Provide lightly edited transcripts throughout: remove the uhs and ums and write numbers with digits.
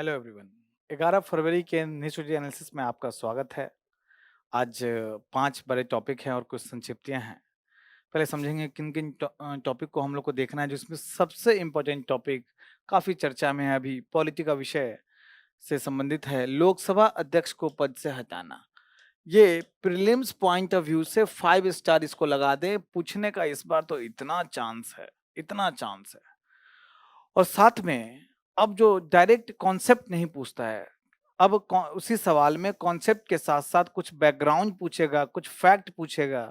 Hello everyone. 11 फरवरी के news today analysis में आपका स्वागत है। आज 5 बड़े टॉपिक हैं और कुछ संक्षिप्तियाँ हैं। पहले समझेंगे किन-किन टॉपिक को हम लोग को देखना है, जिसमें सबसे इम्पोर्टेंट टॉपिक काफ़ी चर्चा में है अभी, पॉलिटी का विषय से संबंधित है, लोकसभा अध्यक्ष को पद से हटाना। ये प्रीलिम्स पॉइंट ऑफ व्यू से 5 स्टार इसको लगा दें, पूछने का इस बार तो इतना चांस है। और साथ में अब जो डायरेक्ट कॉन्सेप्ट नहीं पूछता है, अब उसी सवाल में कॉन्सेप्ट के साथ साथ कुछ बैकग्राउंड पूछेगा, कुछ फैक्ट पूछेगा।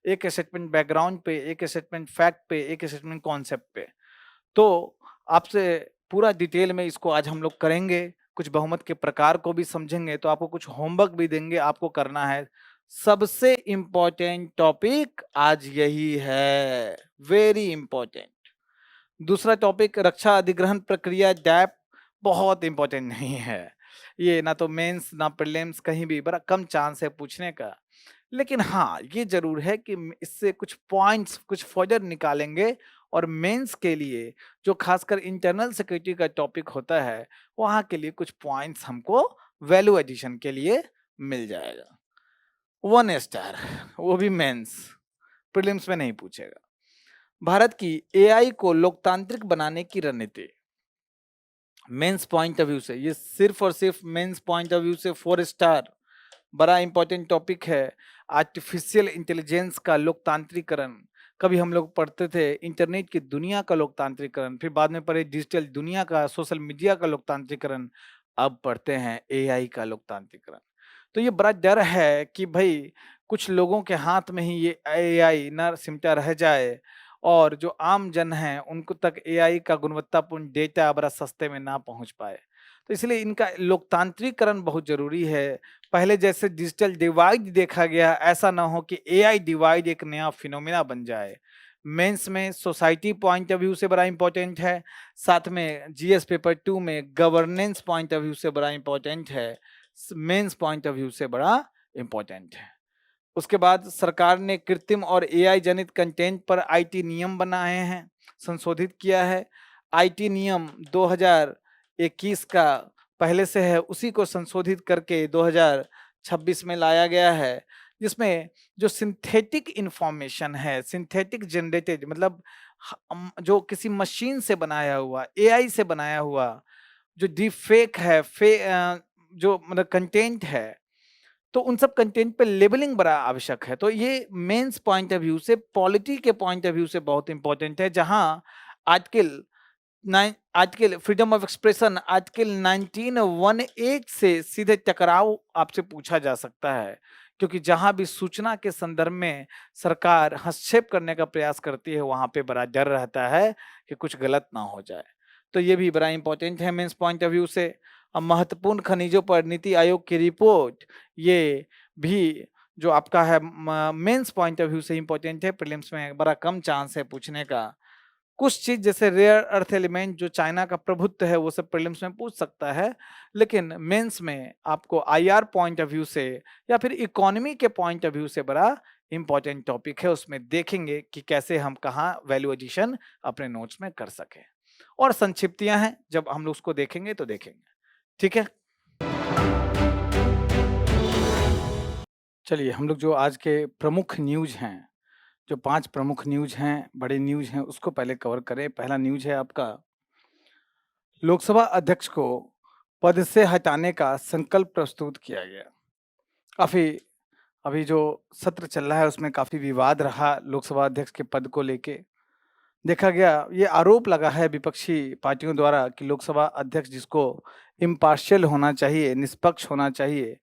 एक स्टेटमेंट बैकग्राउंड पे, एक स्टेटमेंट फैक्ट पे, एक स्टेटमेंट कॉन्सेप्ट पे। तो आपसे पूरा डिटेल में इसको आज हम लोग करेंगे, कुछ बहुमत के प्रकार को भी समझेंगे, तो आपको कुछ होमवर्क भी देंगे, आपको करना है। सबसे इम्पोर्टेंट टॉपिक आज यही है, वेरी इंपॉर्टेंट। दूसरा टॉपिक रक्षा अधिग्रहण प्रक्रिया डैप, बहुत इंपॉर्टेंट नहीं है। ये ना तो मेंस ना प्रीलिम्स, कहीं भी बड़ा कम चांस है पूछने का। लेकिन हाँ, ये जरूर है कि इससे कुछ पॉइंट्स कुछ फर्दर निकालेंगे और मेंस के लिए जो खासकर इंटरनल सिक्योरिटी का टॉपिक होता है, वहां के लिए कुछ पॉइंट्स हमको वैल्यू एडिशन के लिए मिल जाएगा। 1 स्टार, वो भी मेंस, प्रीलिम्स में नहीं पूछेगा। भारत की एआई को लोकतांत्रिक बनाने की रणनीति, मेंस पॉइंट ऑफ व्यू से, ये सिर्फ और सिर्फ मेंस पॉइंट ऑफ व्यू से 4 स्टार, बड़ा इंपॉर्टेंट टॉपिक है। आर्टिफिशियल इंटेलिजेंस का लोकतांत्रिकरण, कभी हम लोग पढ़ते थे इंटरनेट की दुनिया का लोकतांत्रिकरण, फिर बाद में पढ़े डिजिटल दुनिया का, सोशल मीडिया का लोकतांत्रिकरण, अब पढ़ते हैं एआई का लोकतांत्रिकरण। तो ये बड़ा डर है कि भाई कुछ लोगों के हाथ में ही ये एआई ना सिमटा रह जाए और जो आम जन हैं उनको तक एआई का गुणवत्तापूर्ण डेटा बड़ा सस्ते में ना पहुंच पाए। तो इसलिए इनका लोकतांत्रिकरण बहुत जरूरी है। पहले जैसे डिजिटल डिवाइड देखा गया, ऐसा ना हो कि एआई डिवाइड एक नया फिनोमिना बन जाए। मेंस में सोसाइटी पॉइंट ऑफ व्यू से बड़ा इंपॉर्टेंट है, साथ में जीएस पेपर 2 में गवर्नेंस पॉइंट ऑफ व्यू से बड़ा इंपॉर्टेंट है, मेंस पॉइंट ऑफ व्यू से बड़ा इंपॉर्टेंट है। उसके बाद सरकार ने कृत्रिम और एआई जनित कंटेंट पर आईटी नियम बनाए हैं, संशोधित किया है। आईटी नियम 2021 का पहले से है, उसी को संशोधित करके 2026 में लाया गया है, जिसमें जो सिंथेटिक इंफॉर्मेशन है, सिंथेटिक जनरेटेड मतलब जो किसी मशीन से बनाया हुआ, एआई से बनाया हुआ, जो डीप फेक है, जो मतलब कंटेंट है, तो उन सब कंटेंट पे लेबलिंग बड़ा आवश्यक है। तो ये मेंस पॉइंट ऑफ व्यू से, पॉलिटी के पॉइंट ऑफ व्यू से बहुत इंपॉर्टेंट है, जहां article article freedom of expression, article 1918 से सीधे टकराव आपसे पूछा जा सकता है, क्योंकि जहां भी सूचना के संदर्भ में सरकार हस्तक्षेप करने का प्रयास करती है, वहां पे बड़ा डर रहता है कि कुछ गलत ना हो जाए। तो ये भी बड़ा इंपॉर्टेंट है मेंस पॉइंट ऑफ व्यू से। अब महत्वपूर्ण खनिजों पर नीति आयोग की रिपोर्ट, ये भी जो आपका है मेंस पॉइंट ऑफ व्यू से इंपॉर्टेंट है, प्रीलिम्स में बड़ा कम चांस है पूछने का। कुछ चीज जैसे रेयर अर्थ एलिमेंट जो चाइना का प्रभुत्व है, वो सब प्रीलिम्स में पूछ सकता है, लेकिन मेंस में आपको आईआर पॉइंट ऑफ व्यू से या फिर इकोनॉमी के पॉइंट ऑफ व्यू से बड़ा इंपॉर्टेंट टॉपिक है। उसमें देखेंगे कि कैसे हम कहाँ वैल्यू एडिशन अपने नोट्स में कर सके, और संक्षिप्तियां हैं, जब हम लोग उसको देखेंगे तो देखेंगे। ठीक है, चलिए हम लोग जो आज के प्रमुख न्यूज हैं, जो 5 प्रमुख न्यूज हैं, बड़े न्यूज हैं, उसको पहले कवर करें। पहला न्यूज है आपका, लोकसभा अध्यक्ष को पद से हटाने का संकल्प प्रस्तुत किया गया। काफी अभी जो सत्र चल रहा है उसमें काफी विवाद रहा लोकसभा अध्यक्ष के पद को लेके। देखा गया, ये आरोप लगा है विपक्षी पार्टियों द्वारा कि लोकसभा अध्यक्ष जिसको इम्पार्शियल होना चाहिए, निष्पक्ष होना चाहिए,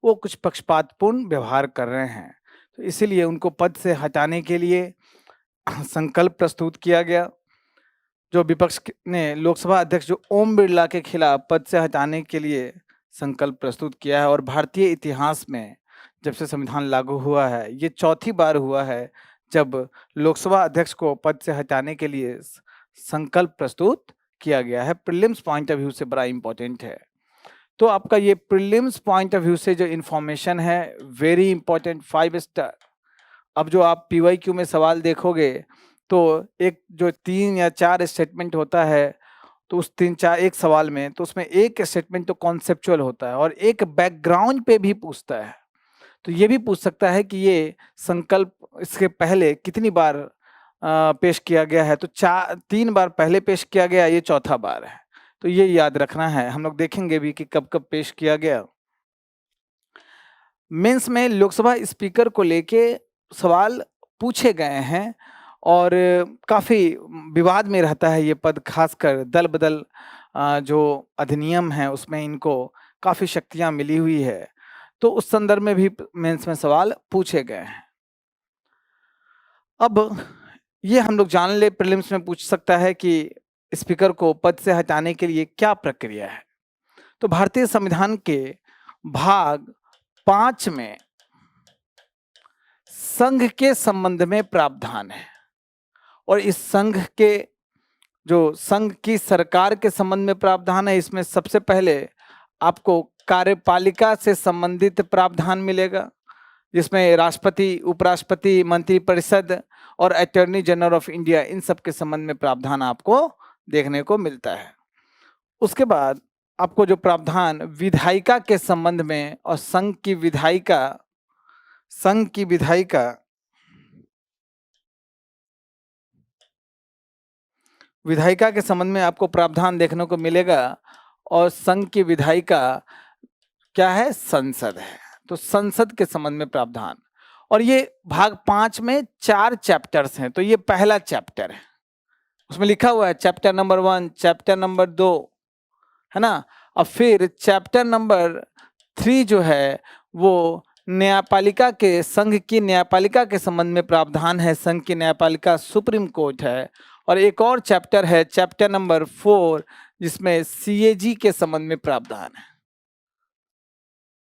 वो कुछ पक्षपातपूर्ण व्यवहार कर रहे हैं। तो इसीलिए उनको पद से हटाने के लिए संकल्प प्रस्तुत किया गया। जो विपक्ष ने लोकसभा अध्यक्ष जो ओम बिरला के खिलाफ पद से हटाने के लिए संकल्प प्रस्तुत किया है, और भारतीय इतिहास में जब से संविधान लागू हुआ है, ये चौथी बार हुआ है जब लोकसभा अध्यक्ष को पद से हटाने के लिए संकल्प प्रस्तुत किया गया है। प्रीलिम्स पॉइंट ऑफ व्यू से बड़ा इंपॉर्टेंट है। तो आपका ये प्रीलिम्स पॉइंट ऑफ व्यू से जो इंफॉर्मेशन है, वेरी इंपॉर्टेंट, 5 स्टार। अब जो आप पीवाईक्यू में सवाल देखोगे, तो एक जो 3 या 4 स्टेटमेंट होता है, तो उस 3-4 एक सवाल में तो उसमें एक स्टेटमेंट तो कॉन्सेप्चुअल होता है और एक बैकग्राउंड पे भी पूछता है। तो ये भी पूछ सकता है कि ये संकल्प इसके पहले कितनी बार पेश किया गया है, तो 3 बार पहले पेश किया गया, ये चौथा बार है। तो ये याद रखना है, हम लोग देखेंगे भी कि कब कब पेश किया गया। मेंस में लोकसभा स्पीकर को लेके सवाल पूछे गए हैं और काफ़ी विवाद में रहता है ये पद, खासकर दल बदल जो अधिनियम है उसमें इनको काफ़ी शक्तियां मिली हुई है, तो उस संदर्भ में भी मेंस में सवाल पूछे गए हैं। अब ये हम लोग जान ले, प्रीलिम्स में पूछ सकता है कि स्पीकर को पद से हटाने के लिए क्या प्रक्रिया है। तो भारतीय संविधान के भाग 5 में संघ के संबंध में प्रावधान है और इस संघ के जो संघ की सरकार के संबंध में प्रावधान है, इसमें सबसे पहले आपको कार्यपालिका से संबंधित प्रावधान मिलेगा, जिसमें राष्ट्रपति, उपराष्ट्रपति, मंत्रिपरिषद और अटॉर्नी जनरल ऑफ इंडिया, इन सब के संबंध में प्रावधान आपको देखने को मिलता है। उसके बाद आपको जो प्रावधान विधायिका के संबंध में और संघ की विधायिका के संबंध में आपको प्रावधान देखने को मिलेगा और संघ की विधायिका क्या है, संसद है। तो संसद के संबंध में प्रावधान, और ये भाग 5 में 4 चैप्टर्स हैं। तो ये पहला चैप्टर है, उसमें लिखा हुआ है चैप्टर नंबर 1, चैप्टर नंबर 2, है ना। और फिर चैप्टर नंबर 3 जो है वो न्यायपालिका के, संघ की न्यायपालिका के संबंध में प्रावधान है। संघ की न्यायपालिका सुप्रीम कोर्ट है। और एक और चैप्टर है, चैप्टर नंबर 4, जिसमें सीएजी के संबंध में प्रावधान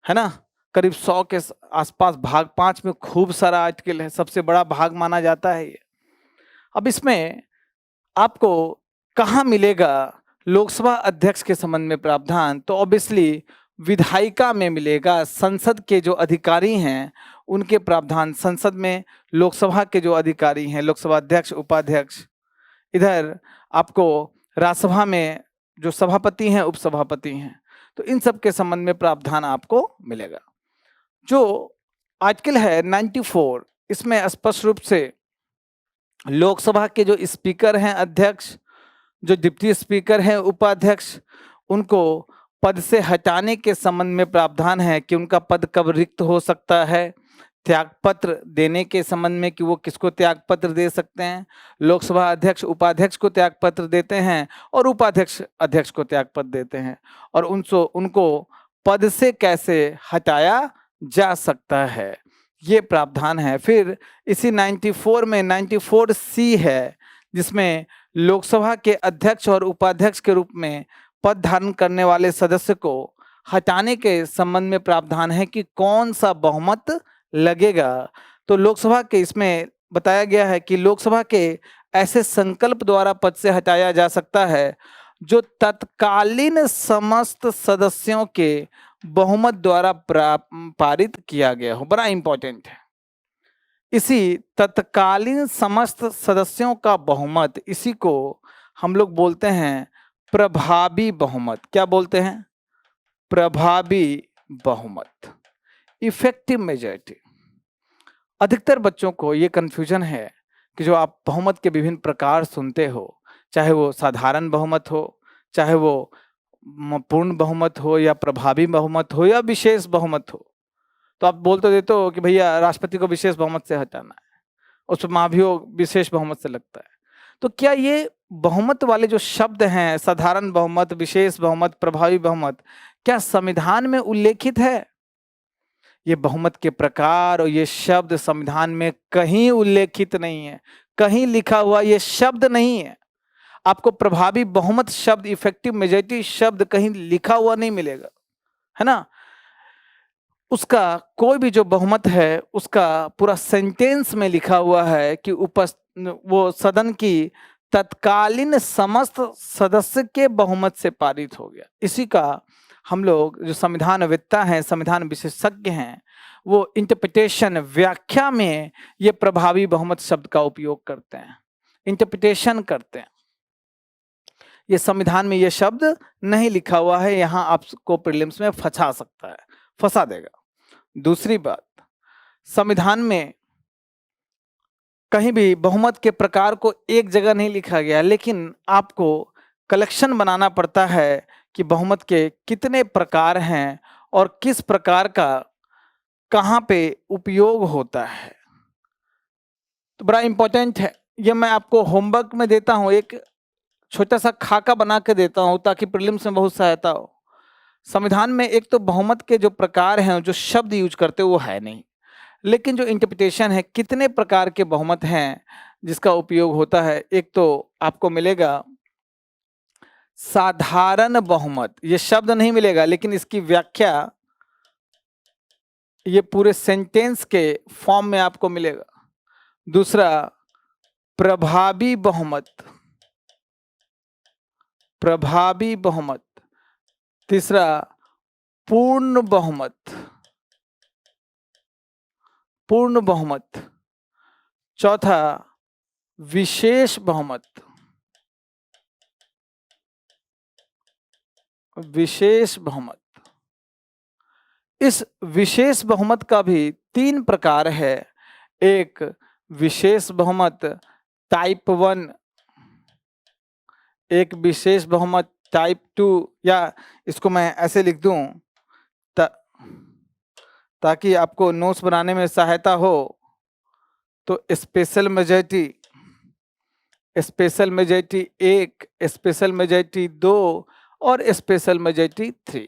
है ना। करीब 100 के आसपास भाग 5 में खूब सारा आर्टिकल है, सबसे बड़ा भाग माना जाता है ये। अब इसमें आपको कहाँ मिलेगा लोकसभा अध्यक्ष के संबंध में प्रावधान, तो ऑब्वियसली विधायिका में मिलेगा। संसद के जो अधिकारी हैं उनके प्रावधान संसद में, लोकसभा के जो अधिकारी हैं, लोकसभा अध्यक्ष, उपाध्यक्ष, इधर आपको राज्यसभा में जो सभापति हैं, उपसभापति हैं, तो इन सब के संबंध में प्रावधान आपको मिलेगा। जो आर्टिकल है 94, इसमें स्पष्ट रूप से लोकसभा के जो स्पीकर हैं, अध्यक्ष, जो डिप्टी स्पीकर हैं, उपाध्यक्ष, उनको पद से हटाने के संबंध में प्रावधान है कि उनका पद कब रिक्त हो सकता है, त्यागपत्र देने के संबंध में कि वो किसको त्यागपत्र दे सकते हैं। लोकसभा अध्यक्ष उपाध्यक्ष को त्यागपत्र देते हैं और उपाध्यक्ष अध्यक्ष को त्यागपत्र देते हैं, और उनको पद से कैसे हटाया जा सकता है, ये प्रावधान है। फिर इसी 94 में 94C है, जिसमें लोकसभा के अध्यक्ष और उपाध्यक्ष के रूप में पद धारण करने वाले सदस्य को हटाने के संबंध में प्रावधान है कि कौन सा बहुमत लगेगा। तो लोकसभा के इसमें बताया गया है कि लोकसभा के ऐसे संकल्प द्वारा पद से हटाया जा सकता है जो तत्कालीन समस्त सदस्यों के बहुमत द्वारा पारित किया गया हो। बड़ा इंपॉर्टेंट है, इसी तत्कालीन समस्त सदस्यों का बहुमत, इसी को हम लोग बोलते हैं प्रभावी बहुमत। क्या बोलते हैं? प्रभावी बहुमत, इफेक्टिव मेजॉरिटी। अधिकतर बच्चों को ये कंफ्यूजन है कि जो आप बहुमत के विभिन्न प्रकार सुनते हो, चाहे वो साधारण बहुमत हो, चाहे वो पूर्ण बहुमत हो, या प्रभावी बहुमत हो, या विशेष बहुमत हो, तो आप बोल तो देते हो कि भैया राष्ट्रपति को विशेष बहुमत से हटाना है, उस पर महाभियोग विशेष बहुमत से लगता है। तो क्या ये बहुमत वाले जो शब्द हैं, साधारण बहुमत, विशेष बहुमत, प्रभावी बहुमत, क्या संविधान में उल्लेखित है? ये बहुमत के प्रकार और ये शब्द संविधान में कहीं उल्लेखित नहीं है, कहीं लिखा हुआ ये शब्द नहीं है। आपको प्रभावी बहुमत शब्द, इफेक्टिव मेजॉरिटी शब्द कहीं लिखा हुआ नहीं मिलेगा, है ना। उसका कोई भी जो बहुमत है उसका पूरा सेंटेंस में लिखा हुआ है कि वो सदन की तत्कालीन समस्त सदस्य के बहुमत से पारित हो गया। इसी का हम लोग जो संविधानवेत्ता हैं, संविधान विशेषज्ञ हैं, वो इंटरप्रिटेशन, व्याख्या में ये प्रभावी बहुमत शब्द का उपयोग करते हैं, इंटरप्रिटेशन करते हैं। ये संविधान में ये शब्द नहीं लिखा हुआ है, यहाँ आपको प्रीलिम्स में फंसा सकता है, फंसा देगा। दूसरी बात, संविधान में कहीं भी बहुमत के प्रकार को एक जगह नहीं लिखा गया, लेकिन आपको कलेक्शन बनाना पड़ता है कि बहुमत के कितने प्रकार हैं और किस प्रकार का कहाँ पे उपयोग होता है। तो बड़ा इंपॉर्टेंट है, ये मैं आपको होमवर्क में देता हूँ, एक छोटा सा खाका बना के देता हूँ ताकि प्रीलिम्स में बहुत सहायता हो। संविधान में एक तो बहुमत के जो प्रकार हैं, जो शब्द यूज करते वो है नहीं, लेकिन जो इंटरप्रिटेशन है कितने प्रकार के बहुमत हैं जिसका उपयोग होता है। एक तो आपको मिलेगा साधारण बहुमत, ये शब्द नहीं मिलेगा लेकिन इसकी व्याख्या ये पूरे सेंटेंस के फॉर्म में आपको मिलेगा। दूसरा प्रभावी बहुमत, प्रभावी बहुमत। तीसरा पूर्ण बहुमत, पूर्ण बहुमत। चौथा विशेष बहुमत, विशेष बहुमत। इस विशेष बहुमत का भी 3 प्रकार है। एक विशेष बहुमत टाइप 1, एक विशेष बहुमत टाइप 2, या इसको मैं ऐसे लिख दूं ताकि आपको नोट्स बनाने में सहायता हो। तो special majority, special majority 1, special majority 2 और स्पेशल मेजॉरिटी 3।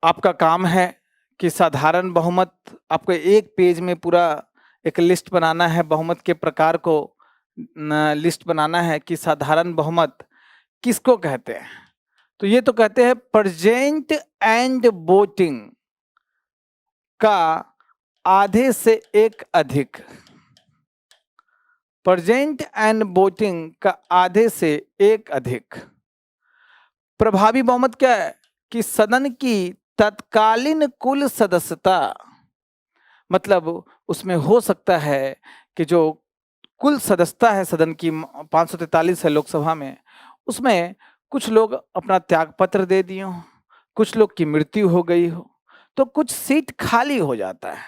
आपका काम है कि साधारण बहुमत, आपको एक पेज में पूरा एक लिस्ट बनाना है, बहुमत के प्रकार को लिस्ट बनाना है कि साधारण बहुमत किसको कहते हैं। तो ये तो कहते हैं प्रेजेंट एंड वोटिंग का आधे से एक अधिक, प्रेजेंट एंड वोटिंग का आधे से एक अधिक। प्रभावी बहुमत क्या है कि सदन की तत्कालीन कुल सदस्यता, मतलब उसमें हो सकता है कि जो कुल सदस्यता है सदन की 543 है लोकसभा में, उसमें कुछ लोग अपना त्यागपत्र दे दिए हो, कुछ लोग की मृत्यु हो गई हो, तो कुछ सीट खाली हो जाता है,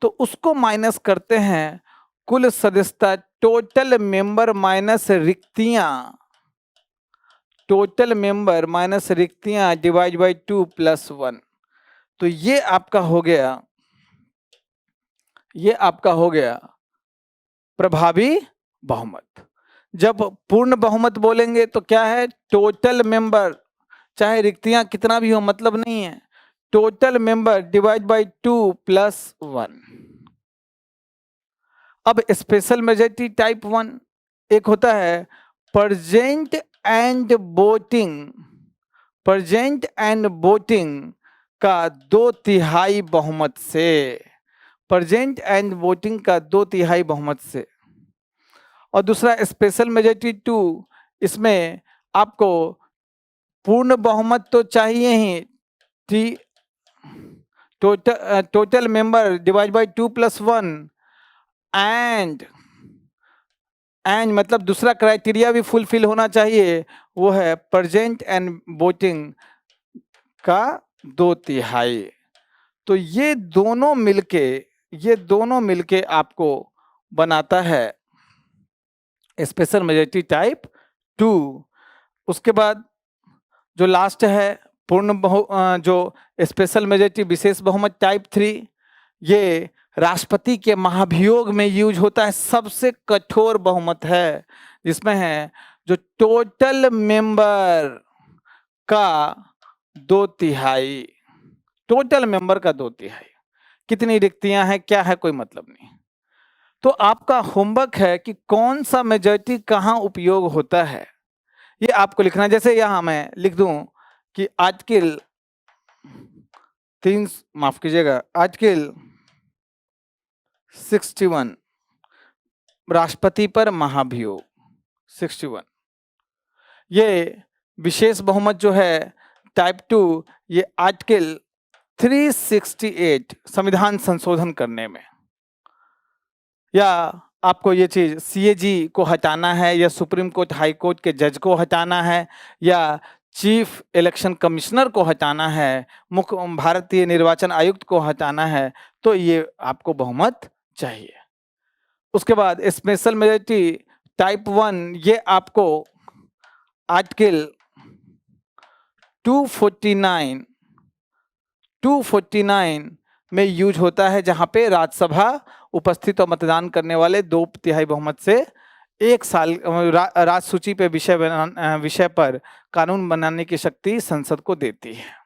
तो उसको माइनस करते हैं कुल सदस्यता, टोटल मेंबर माइनस रिक्तियां, टोटल मेंबर माइनस रिक्तियां डिवाइड बाई 2 + 1। तो ये आपका हो गया, ये आपका हो गया प्रभावी बहुमत। जब पूर्ण बहुमत बोलेंगे तो क्या है, टोटल मेंबर, चाहे रिक्तियां कितना भी हो मतलब नहीं है, टोटल मेंबर डिवाइड बाई 2 + 1। अब स्पेशल मेजॉरिटी टाइप 1 एक होता है present and voting, present and voting का 2/3 बहुमत से, प्रेजेंट एंड वोटिंग का 2/3 बहुमत से। और दूसरा स्पेशल मेजॉरिटी 2, इसमें आपको पूर्ण बहुमत तो चाहिए ही, total member divide by 2 + 1 and मतलब दूसरा क्राइटेरिया भी फुलफिल होना चाहिए, वो है प्रेजेंट एंड वोटिंग का 2/3। तो ये दोनों मिलके आपको बनाता है स्पेशल मेजॉरिटी टाइप 2। उसके बाद जो लास्ट है जो स्पेशल मेजॉरिटी विशेष बहुमत टाइप 3, ये राष्ट्रपति के महाभियोग में यूज होता है, सबसे कठोर बहुमत है, जिसमें है जो टोटल मेंबर का 2/3, टोटल मेंबर का 2/3। कितनी रिक्तियां हैं क्या है कोई मतलब नहीं। तो आपका होमवर्क है कि कौन सा मेजॉरिटी कहाँ उपयोग होता है, ये आपको लिखना है। जैसे यहां मैं लिख दूं कि आर्टिकल 3, माफ कीजिएगा, आर्टिकल 61 राष्ट्रपति पर महाभियोग 61, ये विशेष बहुमत जो है टाइप 2, ये आर्टिकल 368 संविधान संशोधन करने में, या आपको ये चीज सीएजी को हटाना है या सुप्रीम कोर्ट हाई कोर्ट के जज को हटाना है या चीफ इलेक्शन कमिश्नर को हटाना है, मुख्य भारतीय निर्वाचन आयुक्त को हटाना है, तो ये आपको बहुमत चाहिए। उसके बाद स्पेशल मेजॉरिटी टाइप 1, ये आपको आर्टिकल 249 में यूज होता है, जहां पे राज्यसभा उपस्थित और मतदान करने वाले 2/3 बहुमत से 1 साल राज्य सूची पे विषय पर कानून बनाने की शक्ति संसद को देती है।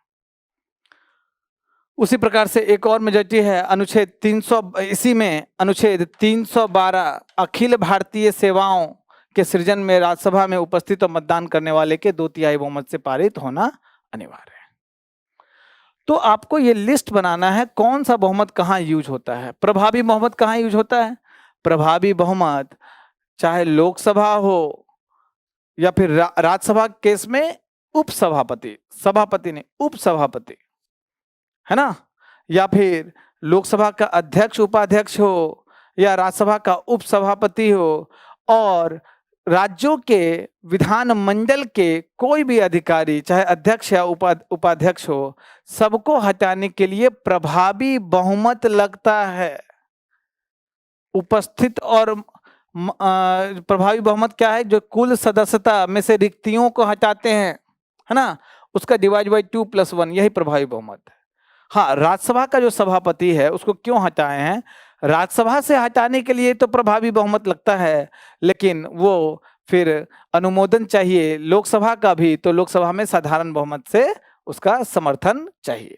उसी प्रकार से एक और मेजॉरिटी है अनुच्छेद 300, इसी में अनुच्छेद 312 अखिल भारतीय सेवाओं के सृजन में राज्यसभा में उपस्थित और मतदान करने वाले के 2/3 बहुमत से पारित होना अनिवार्य है। तो आपको ये लिस्ट बनाना है कौन सा बहुमत कहाँ यूज होता है। प्रभावी बहुमत कहाँ यूज होता है? प्रभावी बहुमत चाहे लोकसभा हो या फिर राज्यसभा केस में उपसभापति, सभापति नहीं उपसभापति, है ना, या फिर लोकसभा का अध्यक्ष उपाध्यक्ष हो या राज्यसभा का उपसभापति हो, और राज्यों के विधानमंडल के कोई भी अधिकारी चाहे अध्यक्ष या उपाध्यक्ष हो, सबको हटाने के लिए प्रभावी बहुमत लगता है। उपस्थित और प्रभावी बहुमत क्या है? जो कुल सदस्यता में से रिक्तियों को हटाते हैं, है ना, उसका डिवाइड बाई 2+1, यही प्रभावी बहुमत है। हाँ, राज्यसभा का जो सभापति है उसको क्यों हटाए हैं? राज्यसभा से हटाने के लिए तो प्रभावी बहुमत लगता है, लेकिन वो फिर अनुमोदन चाहिए लोकसभा का भी, तो लोकसभा में साधारण बहुमत से उसका समर्थन चाहिए।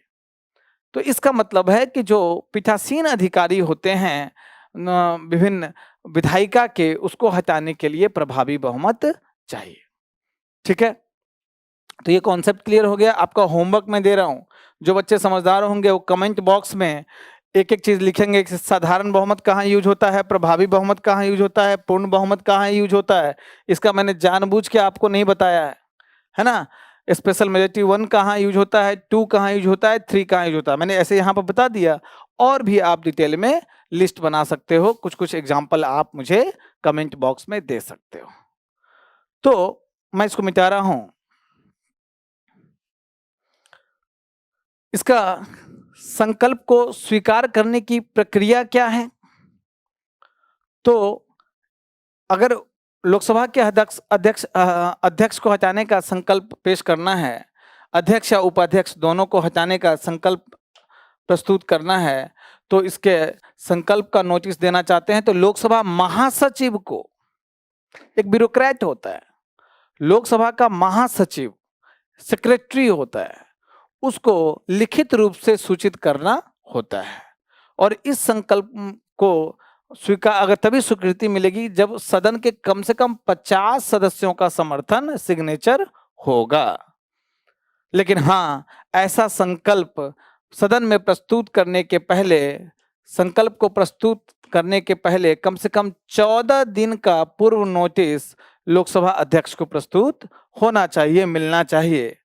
तो इसका मतलब है कि जो पीठासीन अधिकारी होते हैं विभिन्न विधायिका के, उसको हटाने के लिए प्रभावी बहुमत चाहिए। ठीक है, तो ये कॉन्सेप्ट क्लियर हो गया। आपका होमवर्क मैं दे रहा हूं, जो बच्चे समझदार होंगे वो कमेंट बॉक्स में एक एक चीज लिखेंगे। साधारण बहुमत कहाँ यूज होता है, प्रभावी बहुमत कहाँ यूज होता है, पूर्ण बहुमत कहाँ यूज होता है। इसका मैंने जानबूझ के आपको नहीं बताया है ना। स्पेशल मेजॉरिटी 1 कहाँ यूज होता है, 2 कहाँ यूज होता है, 3 कहाँ यूज होता है, मैंने ऐसे यहाँ पर बता दिया। और भी आप डिटेल में लिस्ट बना सकते हो, कुछ कुछ एग्जाम्पल आप मुझे कमेंट बॉक्स में दे सकते हो। तो मैं इसको मिटा रहा हूं। इसका संकल्प को स्वीकार करने की प्रक्रिया क्या है? तो अगर लोकसभा के अध्यक्ष को हटाने का संकल्प पेश करना है, अध्यक्ष या उपाध्यक्ष दोनों को हटाने का संकल्प प्रस्तुत करना है, तो इसके संकल्प का नोटिस देना चाहते हैं तो लोकसभा महासचिव को, एक ब्यूरोक्रेट होता है, लोकसभा का महासचिव सेक्रेटरी होता है, उसको लिखित रूप से सूचित करना होता है। और इस संकल्प को स्वीकार अगर तभी स्वीकृति मिलेगी जब सदन के कम से कम 50 सदस्यों का समर्थन, सिग्नेचर होगा। लेकिन हाँ, ऐसा संकल्प सदन में प्रस्तुत करने के पहले, संकल्प को प्रस्तुत करने के पहले कम से कम 14 दिन का पूर्व नोटिस लोकसभा अध्यक्ष को प्रस्तुत होना चाहिए, मिलना चाहिए।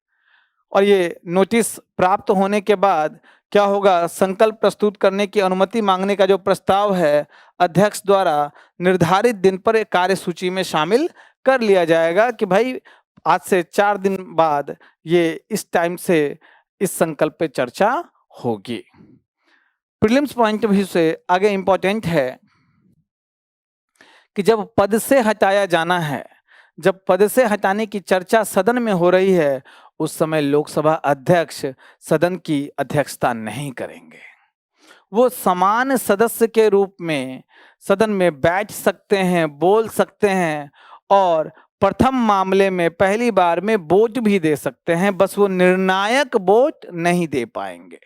और ये नोटिस प्राप्त होने के बाद क्या होगा? संकल्प प्रस्तुत करने की अनुमति मांगने का जो प्रस्ताव है अध्यक्ष द्वारा निर्धारित दिन पर एक कार्यसूची में शामिल कर लिया जाएगा कि भाई आज से 4 दिन बाद ये इस टाइम से इस संकल्प पे चर्चा होगी। प्रीलिम्स पॉइंट ऑफ व्यू से आगे इंपॉर्टेंट है कि जब पद से हटाया जाना है, जब पद से हटाने की चर्चा सदन में हो रही है, उस समय लोकसभा अध्यक्ष सदन की अध्यक्षता नहीं करेंगे। वो समान सदस्य के रूप में सदन में बैठ सकते हैं, बोल सकते हैं और प्रथम मामले में पहली बार में वोट भी दे सकते हैं, बस वो निर्णायक वोट नहीं दे पाएंगे।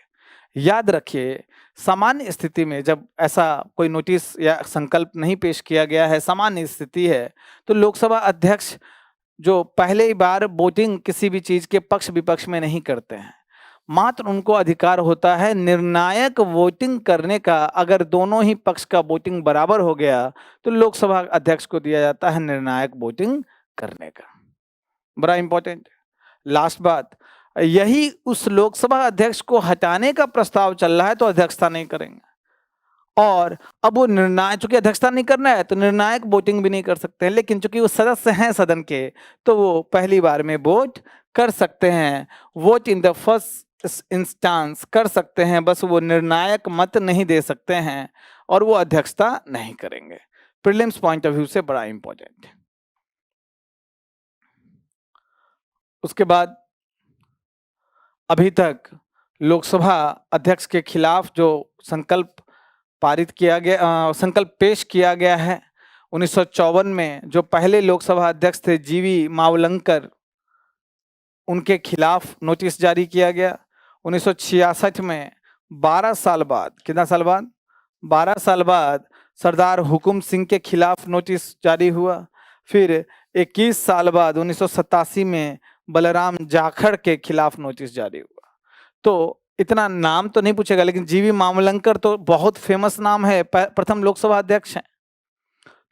याद रखिए, सामान्य स्थिति में जब ऐसा कोई नोटिस या संकल्प नहीं पेश किया गया है, सामान्य स्थिति है, तो लोकसभा अध्यक्ष जो पहले बार वोटिंग किसी भी चीज के पक्ष विपक्ष में नहीं करते हैं, मात्र उनको अधिकार होता है निर्णायक वोटिंग करने का। अगर दोनों ही पक्ष का वोटिंग बराबर हो गया तो लोकसभा अध्यक्ष को दिया जाता है निर्णायक वोटिंग करने का। बड़ा इंपॉर्टेंट। लास्ट बात, यही उस लोकसभा अध्यक्ष को हटाने का प्रस्ताव चल रहा है तो अध्यक्षता नहीं करेंगे। और अब वो निर्णायक, चूंकि अध्यक्षता नहीं करना है तो निर्णायक वोटिंग भी नहीं कर सकते हैं, लेकिन चूंकि वो सदस्य हैं सदन के तो वो पहली बार में वोट कर सकते हैं। Vote in the first instance कर सकते हैं, बस वो निर्णायक मत नहीं दे सकते हैं और वो अध्यक्षता नहीं करेंगे। प्रीलिम्स पॉइंट ऑफ व्यू से बड़ा इंपॉर्टेंट है। उसके बाद अभी तक लोकसभा अध्यक्ष के खिलाफ जो संकल्प पारित किया गया, संकल्प पेश किया गया है 1954 में, जो पहले लोकसभा अध्यक्ष थे जीवी मावलंकर, उनके खिलाफ नोटिस जारी किया गया। 1966 में 12 साल बाद, कितना साल बाद, 12 साल बाद सरदार हुकुम सिंह के खिलाफ नोटिस जारी हुआ। फिर 21 साल बाद 1987 में बलराम जाखड़ के खिलाफ नोटिस जारी हुआ। तो इतना नाम तो नहीं पूछेगा, लेकिन जीवी मावलंकर तो बहुत फेमस नाम है, प्रथम लोकसभा अध्यक्ष हैं,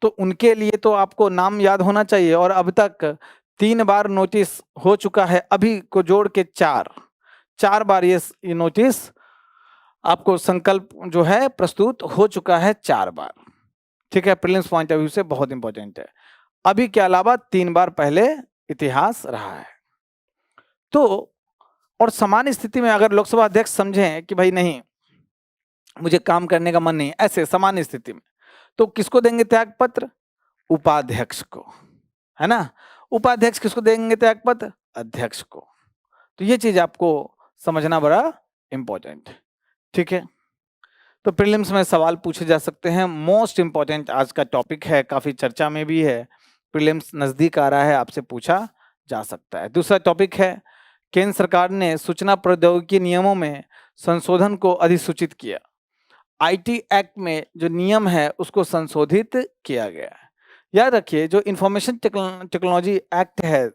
तो उनके लिए तो आपको नाम याद होना चाहिए। और अब तक 3 बार नोटिस हो चुका है, अभी को जोड़ के 4 बार ये नोटिस आपको संकल्प जो है प्रस्तुत हो चुका है 4 बार। ठीक है, प्रीलिम्स पॉइंट ऑफ व्यू से बहुत इंपॉर्टेंट है। अभी के अलावा 3 बार पहले इतिहास रहा है। तो और सामान्य स्थिति में अगर लोकसभा अध्यक्ष समझें कि भाई नहीं मुझे काम करने का मन नहीं, ऐसे सामान्य स्थिति में तो किसको देंगे त्याग पत्र? उपाध्यक्ष को, है ना। उपाध्यक्ष किसको देंगे त्याग पत्र? अध्यक्ष को। तो ये चीज आपको समझना बड़ा इंपॉर्टेंट है। ठीक है, तो प्रीलिम्स में सवाल पूछे जा सकते हैं। मोस्ट इंपॉर्टेंट आज का टॉपिक है, काफी चर्चा में भी है, प्रीलिम्स नजदीक आ रहा है, आपसे पूछा जा सकता है। दूसरा टॉपिक है, केंद्र सरकार ने सूचना प्रौद्योगिकी नियमों में संशोधन को अधिसूचित किया। आईटी एक्ट में जो नियम है उसको संशोधित किया गया है। याद रखिए, जो इंफॉर्मेशन टेक्नोलॉजी एक्ट है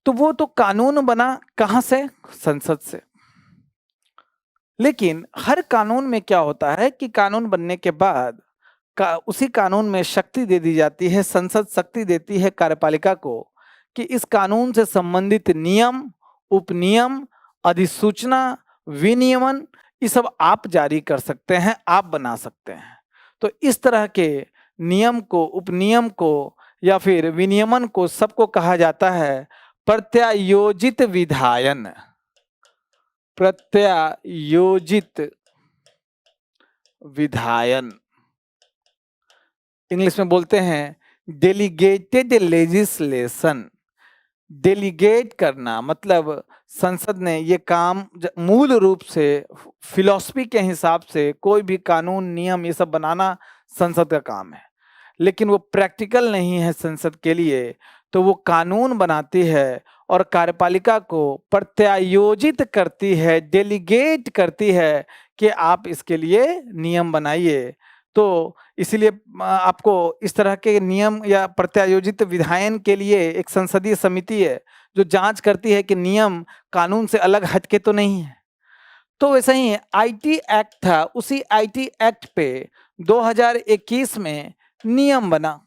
तो वो तो कानून बना कहां से? संसद से। लेकिन हर कानून में क्या होता है कि कानून बनने के बाद उसी कानून में शक्ति दे दी जाती है, संसद शक्ति देती है कार्यपालिका को कि इस कानून से संबंधित नियम, उपनियम, अधिसूचना, विनियमन, ये सब आप जारी कर सकते हैं, आप बना सकते हैं। तो इस तरह के नियम को, उपनियम को या फिर विनियमन को सबको कहा जाता है प्रत्यायोजित विधायन। प्रत्यायोजित विधायन, इंग्लिश में बोलते हैं डेलीगेटेड लेजिस्लेशन। डेलीगेट करना मतलब संसद ने ये काम मूल रूप से फिलॉसफी के हिसाब से कोई भी कानून, नियम, ये सब बनाना संसद का काम है, लेकिन वो प्रैक्टिकल नहीं है संसद के लिए, तो वो कानून बनाती है और कार्यपालिका को प्रत्यायोजित करती है, डेलीगेट करती है कि आप इसके लिए नियम बनाइए। तो इसीलिए आपको इस तरह के नियम या प्रत्यायोजित विधायन के लिए एक संसदीय समिति है जो जांच करती है कि नियम कानून से अलग हटके तो नहीं है। तो वैसे ही आईटी एक्ट था, उसी आईटी एक्ट पे 2021 में नियम बना।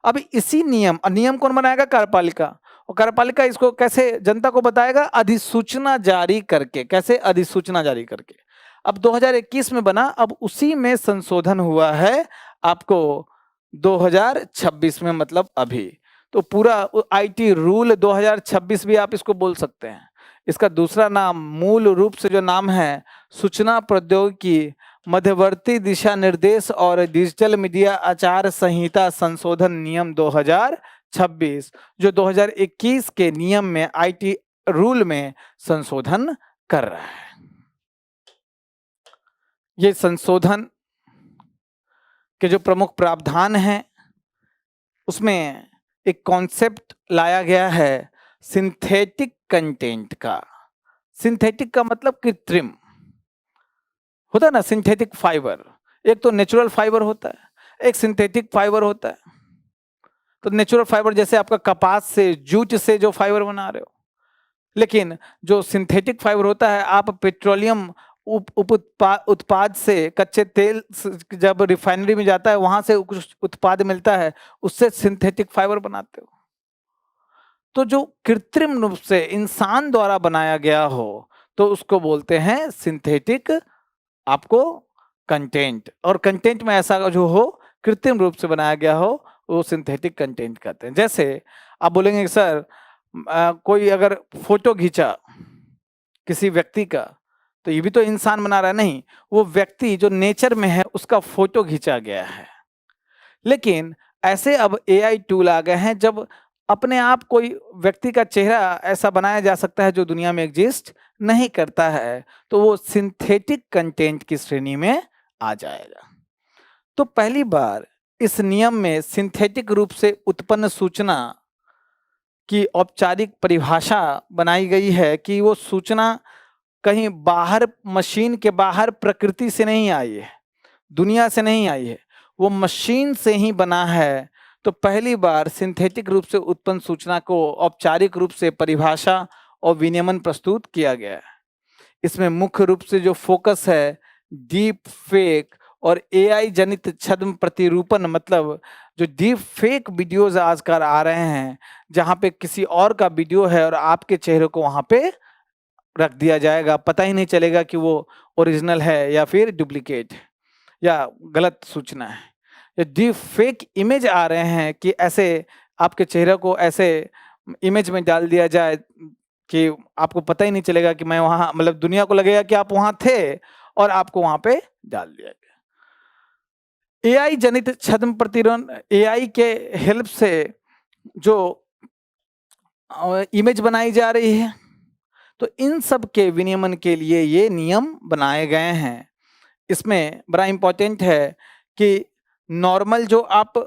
अब इसी नियम कौन बनाएगा? कार्यपालिका। और कार्यपालिका इसको कैसे जनता को बताएगा? अधिसूचना जारी करके। कैसे? अधिसूचना जारी करके। अब 2021 में बना, अब उसी में संशोधन हुआ है आपको 2026 में, मतलब अभी। तो पूरा आईटी रूल 2026 भी आप इसको बोल सकते हैं। इसका दूसरा नाम, मूल रूप से जो नाम है, सूचना प्रौद्योगिकी मध्यवर्ती दिशा निर्देश और डिजिटल मीडिया आचार संहिता संशोधन नियम 2026, जो 2021 के नियम में, आईटी रूल में संशोधन कर रहा है। ये संशोधन के जो प्रमुख प्रावधान हैं उसमें एक कॉन्सेप्ट लाया गया है सिंथेटिक कंटेंट का। सिंथेटिक का मतलब कृत्रिम होता है ना, सिंथेटिक फाइबर। एक तो नेचुरल फाइबर होता है, एक सिंथेटिक फाइबर होता है। तो नेचुरल फाइबर जैसे आपका कपास से, जूट से जो फाइबर बना रहे हो, लेकिन जो सिंथेटिक फाइबर होता है, आप पेट्रोलियम उत्पाद से, कच्चे तेल जब रिफाइनरी में जाता है वहां से कुछ उत्पाद मिलता है, उससे सिंथेटिक फाइबर बनाते हो। तो जो कृत्रिम रूप से इंसान द्वारा बनाया गया हो तो उसको बोलते हैं सिंथेटिक। आपको कंटेंट, और कंटेंट में ऐसा जो हो कृत्रिम रूप से बनाया गया हो वो सिंथेटिक कंटेंट कहते हैं। जैसे आप बोलेंगे कि सर कोई अगर फोटो खींचा किसी व्यक्ति का तो ये भी तो इंसान बना रहा है। नहीं, वो व्यक्ति जो नेचर में है उसका फोटो खींचा गया है। लेकिन ऐसे अब एआई टूल आ गए हैं जब अपने आप कोई व्यक्ति का चेहरा ऐसा बनाया जा सकता है जो दुनिया में एग्जिस्ट नहीं करता है, तो वो सिंथेटिक कंटेंट की श्रेणी में आ जाएगा। तो पहली बार इस नियम में सिंथेटिक रूप से उत्पन्न सूचना की औपचारिक परिभाषा बनाई गई है कि वो सूचना कहीं बाहर, मशीन के बाहर, प्रकृति से नहीं आई है, दुनिया से नहीं आई है, वो मशीन से ही बना है। तो पहली बार सिंथेटिक रूप से उत्पन्न सूचना को औपचारिक रूप से परिभाषा और विनियमन प्रस्तुत किया गया है। इसमें मुख्य रूप से जो फोकस है डीप फेक और एआई जनित छद्म प्रतिरूपण, मतलब जो डीप फेक वीडियोज आजकल आ रहे हैं जहां पे किसी और का वीडियो है और आपके चेहरे को वहां पे रख दिया जाएगा, पता ही नहीं चलेगा कि वो ओरिजिनल है या फिर डुप्लीकेट या गलत सूचना है। ये डीप फेक इमेज आ रहे हैं कि ऐसे आपके चेहरे को ऐसे इमेज में डाल दिया जाए कि आपको पता ही नहीं चलेगा कि मैं वहां, मतलब दुनिया को लगेगा कि आप वहां थे और आपको वहां पे डाल दिया गया। एआई जनित छद्म प्रतिरूपण, एआई के हेल्प से जो इमेज बनाई जा रही है, तो इन सब के विनियमन के लिए ये नियम बनाए गए हैं। इसमें बड़ा इंपॉर्टेंट है कि नॉर्मल जो आप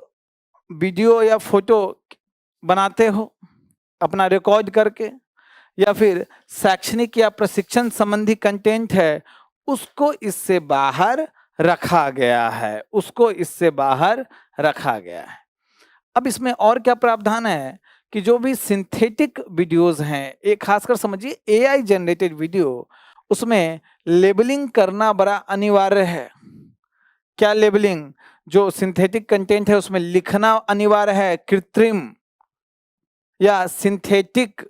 वीडियो या फोटो बनाते हो अपना रिकॉर्ड करके, या फिर शैक्षणिक या प्रशिक्षण संबंधी कंटेंट है, उसको इससे बाहर रखा गया है, उसको इससे बाहर रखा गया है। अब इसमें और क्या प्रावधान है कि जो भी सिंथेटिक वीडियोस हैं, एक खासकर समझिए एआई जनरेटेड वीडियो, उसमें लेबलिंग करना बड़ा अनिवार्य है। क्या लेबलिंग? जो सिंथेटिक कंटेंट है उसमें लिखना अनिवार्य है, कृत्रिम या सिंथेटिक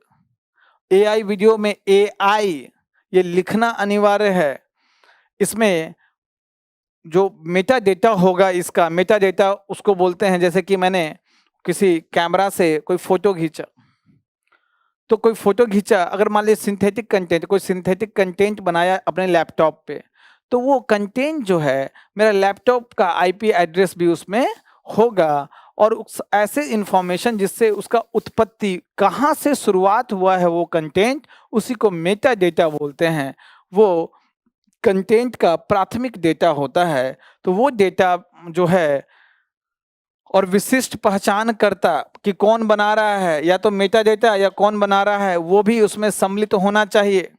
एआई वीडियो में एआई ये लिखना अनिवार्य है। इसमें जो मेटा डेटा होगा, इसका मेटा डेटा उसको बोलते हैं, जैसे कि मैंने किसी कैमरा से कोई फोटो खींचा, तो कोई फोटो खींचा, अगर मान लीजिए सिंथेटिक कंटेंट, कोई सिंथेटिक कंटेंट बनाया अपने लैपटॉप पे, तो वो कंटेंट जो है मेरा लैपटॉप का आईपी एड्रेस भी उसमें होगा, और उस ऐसे इंफॉर्मेशन जिससे उसका उत्पत्ति कहाँ से शुरुआत हुआ है वो कंटेंट, उसी को मेटा डेटा बोलते हैं। वो कंटेंट का प्राथमिक डेटा होता है। तो वो डेटा जो है और विशिष्ट पहचानकर्ता कि कौन बना रहा है, या तो मेटा डेटा या कौन बना रहा है, वो भी उसमें सम्मिलित होना चाहिए।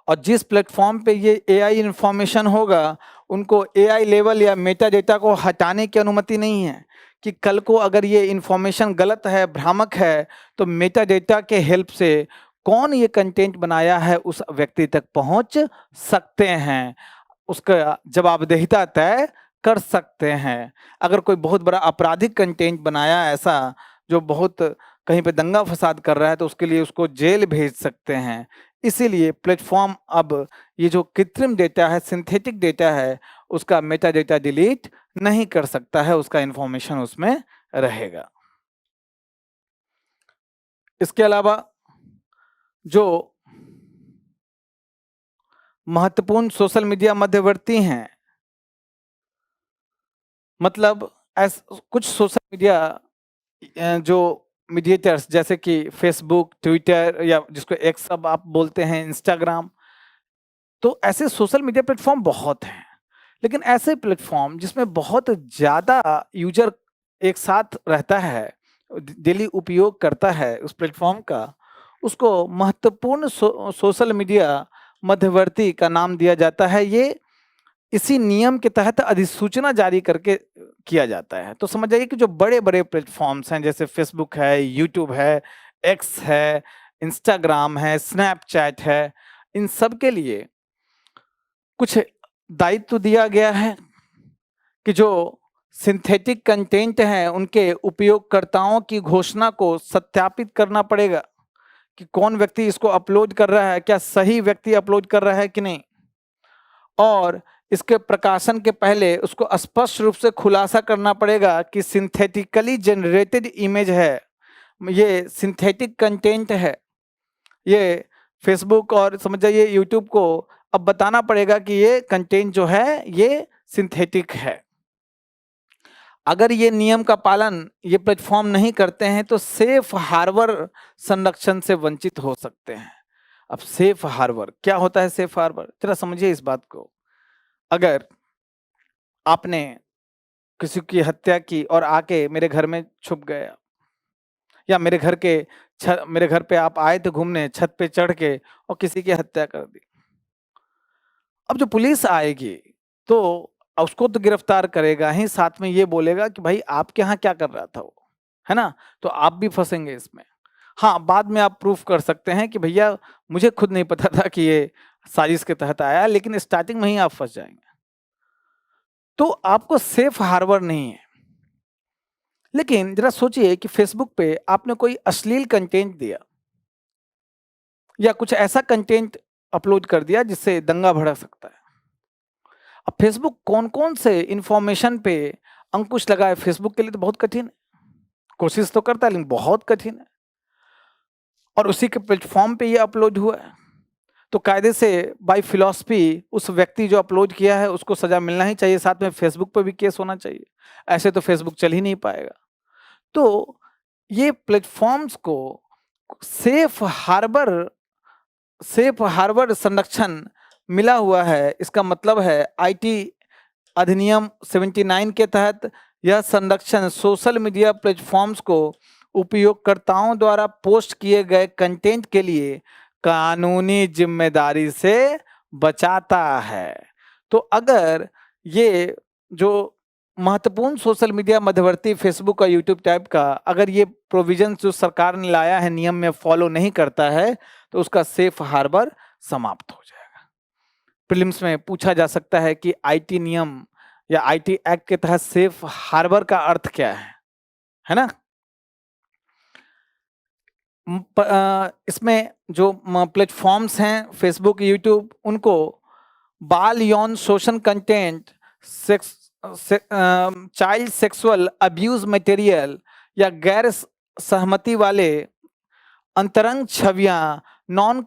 और जिस प्लेटफॉर्म पे ये एआई इंफॉर्मेशन होगा, उनको एआई लेवल या मेटा डेटा को हटाने की अनुमति नहीं है कि कल को अगर ये इंफॉर्मेशन गलत है, भ्रामक है, तो मेटा डेटा के हेल्प से कौन ये कंटेंट बनाया है उस व्यक्ति तक पहुंच सकते हैं, उसका जवाबदेहिता तय कर सकते हैं। अगर कोई बहुत बड़ा आपराधिक कंटेंट बनाया ऐसा जो बहुत कहीं पे दंगा फसाद कर रहा है, तो उसके लिए उसको जेल भेज सकते हैं। इसीलिए प्लेटफॉर्म अब ये जो कृत्रिम डेटा है, सिंथेटिक डेटा है, उसका मेटा डेटा डिलीट नहीं कर सकता है, उसका इंफॉर्मेशन उसमें रहेगा। इसके अलावा जो महत्वपूर्ण सोशल मीडिया मध्यवर्ती हैं, मतलब कुछ सोशल मीडिया जो मीडिएटर्स, जैसे कि फेसबुक, ट्विटर, या जिसको एक्स अब आप बोलते हैं, इंस्टाग्राम, तो ऐसे सोशल मीडिया प्लेटफॉर्म बहुत हैं। लेकिन ऐसे प्लेटफॉर्म जिसमें बहुत ज़्यादा यूजर एक साथ रहता है, डेली उपयोग करता है उस प्लेटफॉर्म का, उसको महत्वपूर्ण सोशल मीडिया मध्यवर्ती का नाम दिया जाता है। ये इसी नियम के तहत अधिसूचना जारी करके किया जाता है। तो समझ जाइए कि जो बड़े बड़े प्लेटफॉर्म्स हैं, जैसे फेसबुक है, यूट्यूब है, एक्स है, इंस्टाग्राम है, स्नैपचैट है, इन सब के लिए कुछ दायित्व दिया गया है कि जो सिंथेटिक कंटेंट हैं उनके उपयोगकर्ताओं की घोषणा को सत्यापित करना पड़ेगा कि कौन व्यक्ति इसको अपलोड कर रहा है, क्या सही व्यक्ति अपलोड कर रहा है कि नहीं। और इसके प्रकाशन के पहले उसको स्पष्ट रूप से खुलासा करना पड़ेगा कि सिंथेटिकली जनरेटेड इमेज है, ये सिंथेटिक कंटेंट है। ये फेसबुक और समझ जाइए यूट्यूब को अब बताना पड़ेगा कि ये कंटेंट जो है ये सिंथेटिक है। अगर ये नियम का पालन ये प्लेटफॉर्म नहीं करते हैं तो सेफ हार्बर संरक्षण से वंचित हो सकते हैं। अब सेफ हार्बर क्या होता है? सेफ हार्बर जरा समझिए इस बात को। अगर आपने किसी की हत्या की और आके मेरे घर में छुप गया, या मेरे घर पे आप आए थे घूमने, छत पे चढ़ के और किसी की हत्या कर दी। अब जो पुलिस आएगी तो उसको तो गिरफ्तार करेगा ही, साथ में ये बोलेगा कि भाई आपके यहाँ क्या कर रहा था वो, है ना? तो आप भी फंसेंगे इसमें। हाँ, बाद में आप प्रूफ कर सकते हैं कि भैया मुझे खुद नहीं पता था कि ये साजिश के तहत आया, लेकिन स्टार्टिंग में ही आप फंस जाएंगे। तो आपको सेफ हार्बर नहीं है। लेकिन जरा सोचिए कि फेसबुक पे आपने कोई अश्लील कंटेंट दिया या कुछ ऐसा कंटेंट अपलोड कर दिया जिससे दंगा भड़क सकता है। अब फेसबुक कौन कौन से इंफॉर्मेशन पे अंकुश लगाए, फेसबुक के लिए तो बहुत कठिन है। कोशिश तो करता है लेकिन बहुत कठिन है, और उसी के प्लेटफॉर्म पे ये अपलोड हुआ है। तो कायदे से बाय फिलॉसफी उस व्यक्ति जो अपलोड किया है उसको सजा मिलना ही चाहिए, साथ में फेसबुक पे भी केस होना चाहिए। ऐसे तो फेसबुक चल ही नहीं पाएगा। तो ये प्लेटफॉर्म्स को सेफ हार्बर संरक्षण मिला हुआ है। इसका मतलब है आईटी अधिनियम 79 के तहत यह संरक्षण सोशल मीडिया प्लेटफॉर्म्स को उपयोगकर्ताओं द्वारा पोस्ट किए गए कंटेंट के लिए कानूनी जिम्मेदारी से बचाता है। तो अगर ये जो महत्वपूर्ण सोशल मीडिया मध्यवर्ती फेसबुक और यूट्यूब टाइप का, अगर ये प्रोविजन जो सरकार ने लाया है नियम में फॉलो नहीं करता है तो उसका सेफ हार्बर समाप्त हो जाएगा। प्रीलिम्स में पूछा जा सकता है कि आईटी नियम या आईटी एक्ट के तहत सेफ हार्बर का अर्थ क्या है ना? इसमें जो प्लेटफॉर्म्स हैं फेसबुक यूट्यूब, उनको बाल यौन शोषण content, child sexual abuse material या गैर सहमति वाले अंतरंग छवियां, नॉन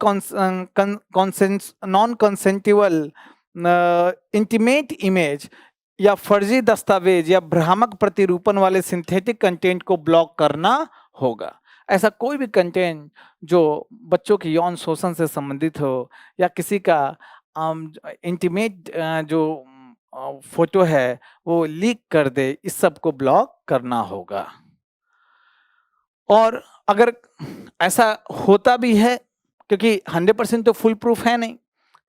कंसेंटिवल इंटीमेट इमेज या फर्जी दस्तावेज या भ्रामक प्रतिरूपण वाले सिंथेटिक कंटेंट को ब्लॉक करना होगा। ऐसा कोई भी कंटेंट जो बच्चों के यौन शोषण से संबंधित हो या किसी का इंटीमेट जो फोटो है वो लीक कर दे, इस सब को ब्लॉक करना होगा। और अगर ऐसा होता भी है, क्योंकि 100% तो फुल प्रूफ है नहीं,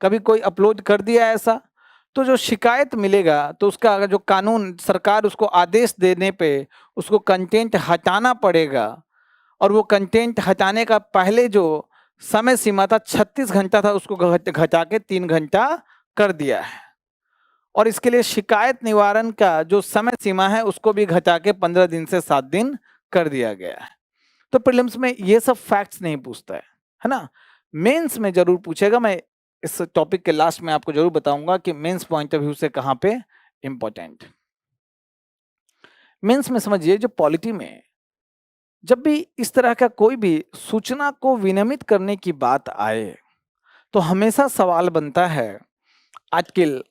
कभी कोई अपलोड कर दिया ऐसा, तो जो शिकायत मिलेगा तो उसका अगर जो कानून सरकार उसको आदेश देने पे उसको कंटेंट हटाना पड़ेगा। और वो कंटेंट हटाने का पहले जो समय सीमा था 36 घंटा था, उसको घटा के 3 घंटा कर दिया है। और इसके लिए शिकायत निवारण का जो समय सीमा है उसको भी घटा के 15 दिन से 7 दिन कर दिया गया है। तो प्रीलिम्स में ये सब फैक्ट्स नहीं पूछता है ना? मेंस में जरूर पूछेगा। मैं इस टॉपिक के लास्ट में आपको जरूर बताऊंगा कि मेंस पॉइंट ऑफ व्यू से कहां पे इंपॉर्टेंट। मेंस में समझिए, जो पॉलिटी में जब भी इस तरह का कोई भी सूचना को विनियमित करने की बात आए तो हमेशा सवाल बनता है, आर्टिकल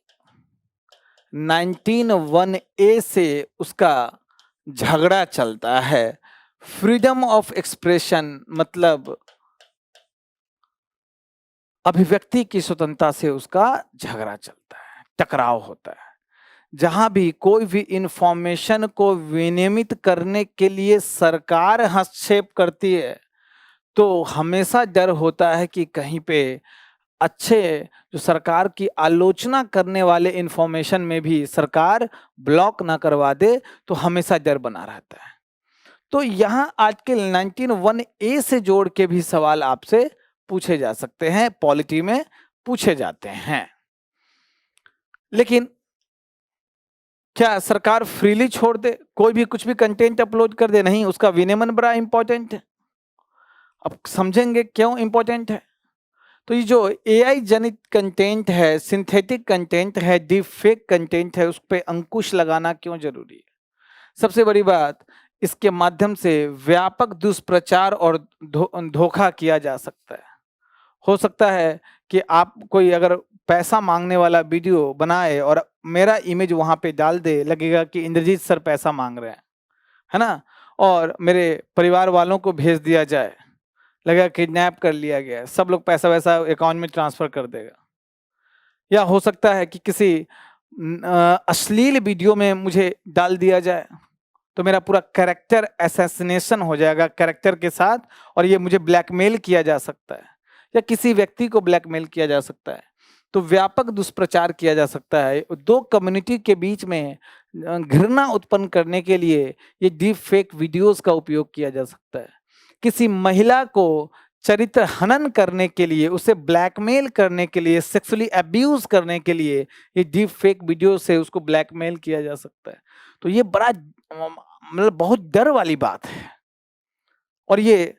19(1)(a) से उसका झगड़ा चलता है। फ्रीडम ऑफ एक्सप्रेशन मतलब अभिव्यक्ति की स्वतंत्रता से उसका झगड़ा चलता है, टकराव होता है। जहां भी कोई भी इंफॉर्मेशन को विनियमित करने के लिए सरकार हस्तक्षेप करती है तो हमेशा डर होता है कि कहीं पे अच्छे जो सरकार की आलोचना करने वाले इंफॉर्मेशन में भी सरकार ब्लॉक ना करवा दे, तो हमेशा डर बना रहता है। तो यहाँ आर्टिकल 19(1)(a) से जोड़ के भी सवाल आपसे पूछे जा सकते हैं, पॉलिटी में पूछे जाते हैं। लेकिन क्या सरकार फ्रीली छोड़ दे, कोई भी कुछ भी कंटेंट अपलोड कर दे? नहीं, उसका विनियमन बड़ा इंपॉर्टेंट है। अब समझेंगे क्यों इंपॉर्टेंट है। तो ये जो एआई जनित कंटेंट है, सिंथेटिक कंटेंट है, डीप फेक कंटेंट है, उस पे अंकुश लगाना क्यों जरूरी है? सबसे बड़ी बात, इसके माध्यम से व्यापक दुष्प्रचार और धोखा किया जा सकता है। हो सकता है कि आप कोई अगर पैसा मांगने वाला वीडियो बनाए और मेरा इमेज वहां पे डाल दे, लगेगा कि इंद्रजीत सर पैसा मांग रहे हैं, है ना, और मेरे परिवार वालों को भेज दिया जाए, लगेगा किडनैप कर लिया गया है, सब लोग पैसा वैसा अकाउंट में ट्रांसफर कर देगा। या हो सकता है कि किसी अश्लील वीडियो में मुझे डाल दिया जाए, तो मेरा पूरा कैरेक्टर असैसिनेशन हो जाएगा कैरेक्टर के साथ, और ये मुझे ब्लैकमेल किया जा सकता है, या किसी व्यक्ति को ब्लैकमेल किया जा सकता है। तो व्यापक दुष्प्रचार किया जा सकता है। दो कम्युनिटी के बीच में घृणा उत्पन्न करने के लिए ये डीप फेक वीडियोस का उपयोग किया जा सकता है। किसी महिला को चरित्र हनन करने के लिए, उसे ब्लैकमेल करने के लिए, सेक्सुअली अब्यूज करने के लिए ये डीप फेक वीडियो से उसको ब्लैकमेल किया जा सकता है। तो ये बड़ा मतलब बहुत डर वाली बात है, और ये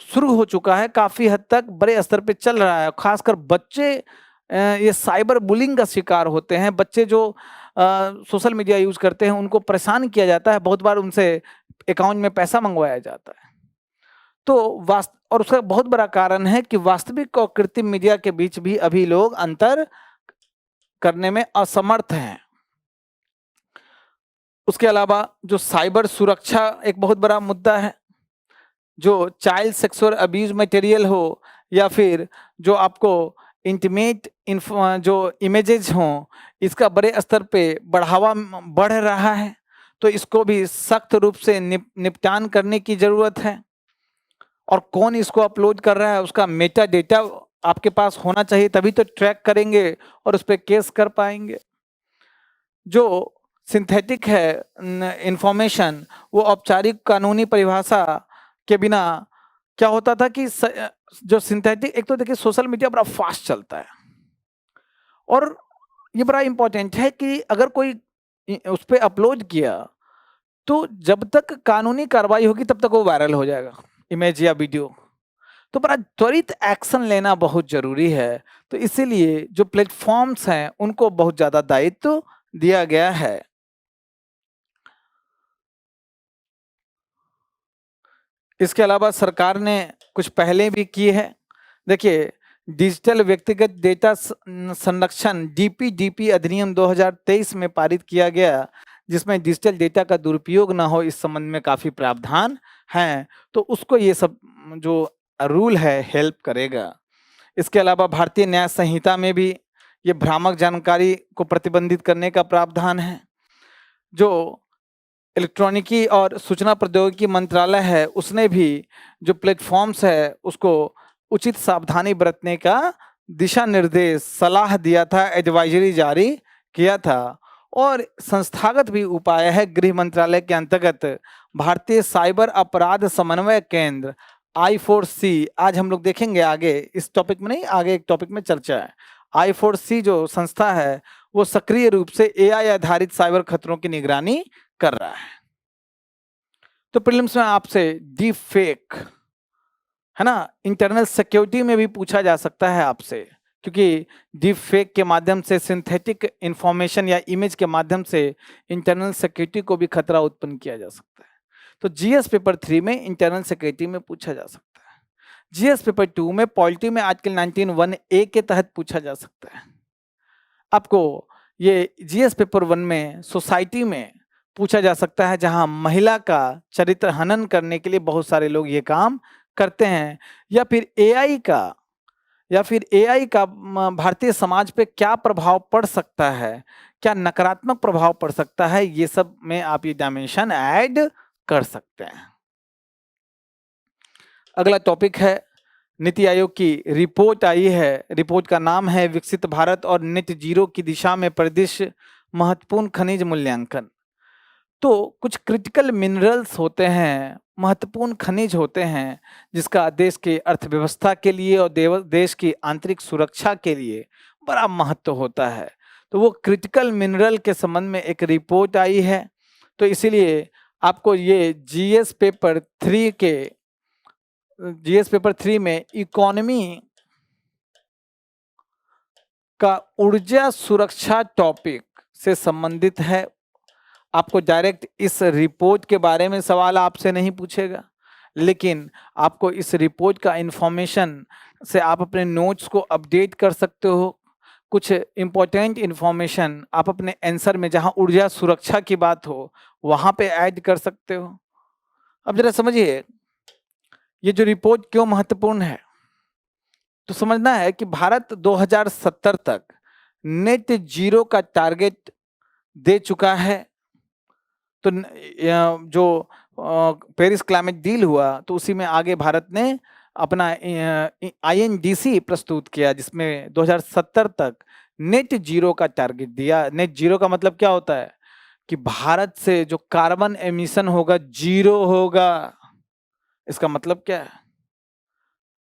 शुरू हो चुका है, काफी हद तक बड़े स्तर पे चल रहा है। खासकर बच्चे ये साइबर बुलिंग का शिकार होते हैं। बच्चे जो सोशल मीडिया यूज करते हैं उनको परेशान किया जाता है, बहुत बार उनसे अकाउंट में पैसा मंगवाया जाता है। तो और उसका बहुत बड़ा कारण है कि वास्तविक और कृत्रिम मीडिया के बीच भी अभी लोग अंतर करने में असमर्थ हैं। उसके अलावा जो साइबर सुरक्षा एक बहुत बड़ा मुद्दा है। जो चाइल्ड सेक्सुअल अब्यूज मटेरियल हो, या फिर जो आपको इंटीमेट जो इमेजेस हों, इसका बड़े स्तर पे बढ़ावा बढ़ रहा है। तो इसको भी सख्त रूप से निपटान करने की जरूरत है। और कौन इसको अपलोड कर रहा है, उसका मेटा डेटा आपके पास होना चाहिए, तभी तो ट्रैक करेंगे और उस पर केस कर पाएंगे। जो सिंथेटिक है इंफॉर्मेशन, वो औपचारिक कानूनी परिभाषा के बिना क्या होता था कि जो सिंथेटिक, एक तो देखिए सोशल मीडिया बड़ा फास्ट चलता है, और ये बड़ा इंपॉर्टेंट है कि अगर कोई उस पर अपलोड किया तो जब तक कानूनी कार्रवाई होगी तब तक वो वायरल हो जाएगा, इमेज या वीडियो। तो बड़ा त्वरित एक्शन लेना बहुत जरूरी है। तो इसीलिए जो प्लेटफॉर्म्स हैं उनको बहुत ज्यादा दायित्व दिया गया है। इसके अलावा सरकार ने कुछ पहले भी की है। देखिए, डिजिटल व्यक्तिगत डेटा संरक्षण डीपीडीपी अधिनियम 2023 में पारित किया गया, जिसमें डिजिटल डेटा का दुरुपयोग ना हो इस संबंध में काफी प्रावधान हैं। तो उसको ये सब जो रूल है हेल्प करेगा। इसके अलावा भारतीय न्याय संहिता में भी ये भ्रामक जानकारी को प्रतिबंधित करने का प्रावधान है। जो इलेक्ट्रॉनिकी और सूचना प्रौद्योगिकी मंत्रालय है, उसने भी जो प्लेटफॉर्म्स है उसको उचित सावधानी बरतने का दिशा निर्देश, सलाह दिया था, एडवाइजरी जारी किया था। और संस्थागत भी उपाय है। गृह मंत्रालय के अंतर्गत भारतीय साइबर अपराध समन्वय केंद्र I4C, आज हम लोग देखेंगे आगे, इस टॉपिक में नहीं, आगे एक टॉपिक में चर्चा है। I4C जो संस्था है वो सक्रिय रूप से AI आधारित साइबर खतरों की निगरानी कर रहा है। तो प्रीलिम्स में आपसे डीप फेक, है ना, इंटरनल सिक्योरिटी में भी पूछा जा सकता है आपसे, क्योंकि डीप फेक के माध्यम से, सिंथेटिक इंफॉर्मेशन या इमेज के माध्यम से इंटरनल सिक्योरिटी को भी खतरा उत्पन्न किया जा सकता है। तो जीएस पेपर 3 में इंटरनल सिक्योरिटी में पूछा जा सकता है। जीएस पेपर 2 में पॉलिटी में आर्टिकल 19(1)(a) के तहत पूछा जा सकता है। आपको ये जीएस पेपर 1 में सोसाइटी में पूछा जा सकता है, जहां महिला का चरित्र हनन करने के लिए बहुत सारे लोग ये काम करते हैं। या फिर एआई का भारतीय समाज पे क्या प्रभाव पड़ सकता है, क्या नकारात्मक प्रभाव पड़ सकता है, ये सब में आप ये डायमेंशन ऐड कर सकते हैं। अगला टॉपिक है, नीति आयोग की रिपोर्ट आई है। रिपोर्ट का नाम है विकसित भारत और नेट जीरो की दिशा में परिदृश्य, महत्वपूर्ण खनिज मूल्यांकन। तो कुछ क्रिटिकल मिनरल्स होते हैं, महत्वपूर्ण खनिज होते हैं, जिसका देश के अर्थव्यवस्था के लिए और देश की आंतरिक सुरक्षा के लिए बड़ा महत्व होता है। तो वो क्रिटिकल मिनरल के संबंध में एक रिपोर्ट आई है। तो इसीलिए आपको ये जीएस पेपर 3 में इकोनॉमी का ऊर्जा सुरक्षा टॉपिक से संबंधित है। आपको डायरेक्ट इस रिपोर्ट के बारे में सवाल आपसे नहीं पूछेगा, लेकिन आपको इस रिपोर्ट का इंफॉर्मेशन से आप अपने नोट्स को अपडेट कर सकते हो। कुछ इंपॉर्टेंट इंफॉर्मेशन आप अपने आंसर में, जहां ऊर्जा सुरक्षा की बात हो, वहां पे ऐड कर सकते हो। अब जरा समझिए ये जो रिपोर्ट क्यों महत्वपूर्ण है। तो समझना है कि भारत 2070 तक नेट जीरो का टारगेट दे चुका है। तो जो पेरिस क्लाइमेट डील हुआ, तो उसी में आगे भारत ने अपना INDC प्रस्तुत किया, जिसमें 2070 तक नेट जीरो का टारगेट दिया। नेट जीरो का मतलब क्या होता है कि भारत से जो कार्बन एमिशन होगा जीरो होगा। इसका मतलब क्या है?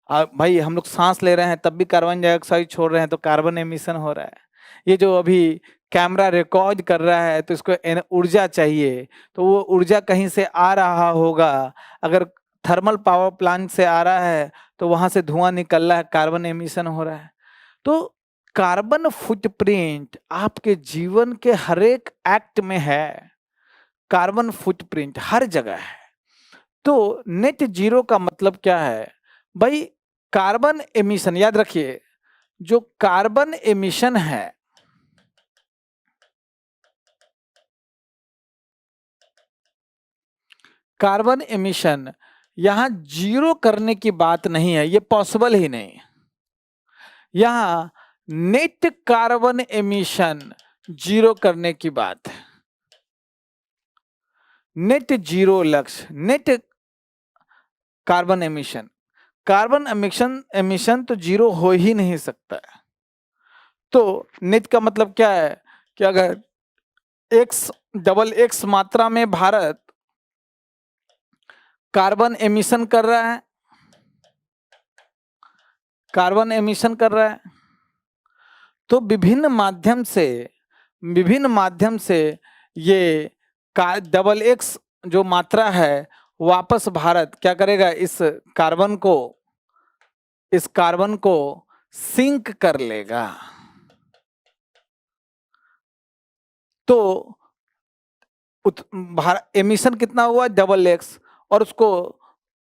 भाई हम लोग सांस ले रहे हैं तब भी कार्बन डाइऑक्साइड छोड़ रहे हैं, तो कार्बन एमिशन हो रहा है। ये जो अभी कैमरा रिकॉर्ड कर रहा है, तो इसको ऊर्जा चाहिए, तो वो ऊर्जा कहीं से आ रहा होगा। अगर थर्मल पावर प्लांट से आ रहा है तो वहां से धुआं निकल रहा है, कार्बन एमिशन हो रहा है। तो कार्बन फुटप्रिंट आपके जीवन के हर एक एक्ट में है। कार्बन फुटप्रिंट हर जगह है। तो नेट जीरो का मतलब क्या है भाई? कार्बन एमिशन, याद रखिए, जो कार्बन एमिशन है, कार्बन एमिशन यहां जीरो करने की बात नहीं है, ये पॉसिबल ही नहीं। यहां नेट कार्बन एमिशन जीरो करने की बात है। नेट जीरो लक्ष्य, net carbon emission, carbon emission तो जीरो हो ही नहीं सकता है। तो नेट का मतलब क्या है कि अगर x मात्रा में भारत कार्बन एमिशन कर रहा है, कार्बन एमिशन कर रहा है, तो विभिन्न माध्यम से ये x जो मात्रा है वापस भारत क्या करेगा, इस कार्बन को सिंक कर लेगा। तो एमिशन कितना हुआ x, और उसको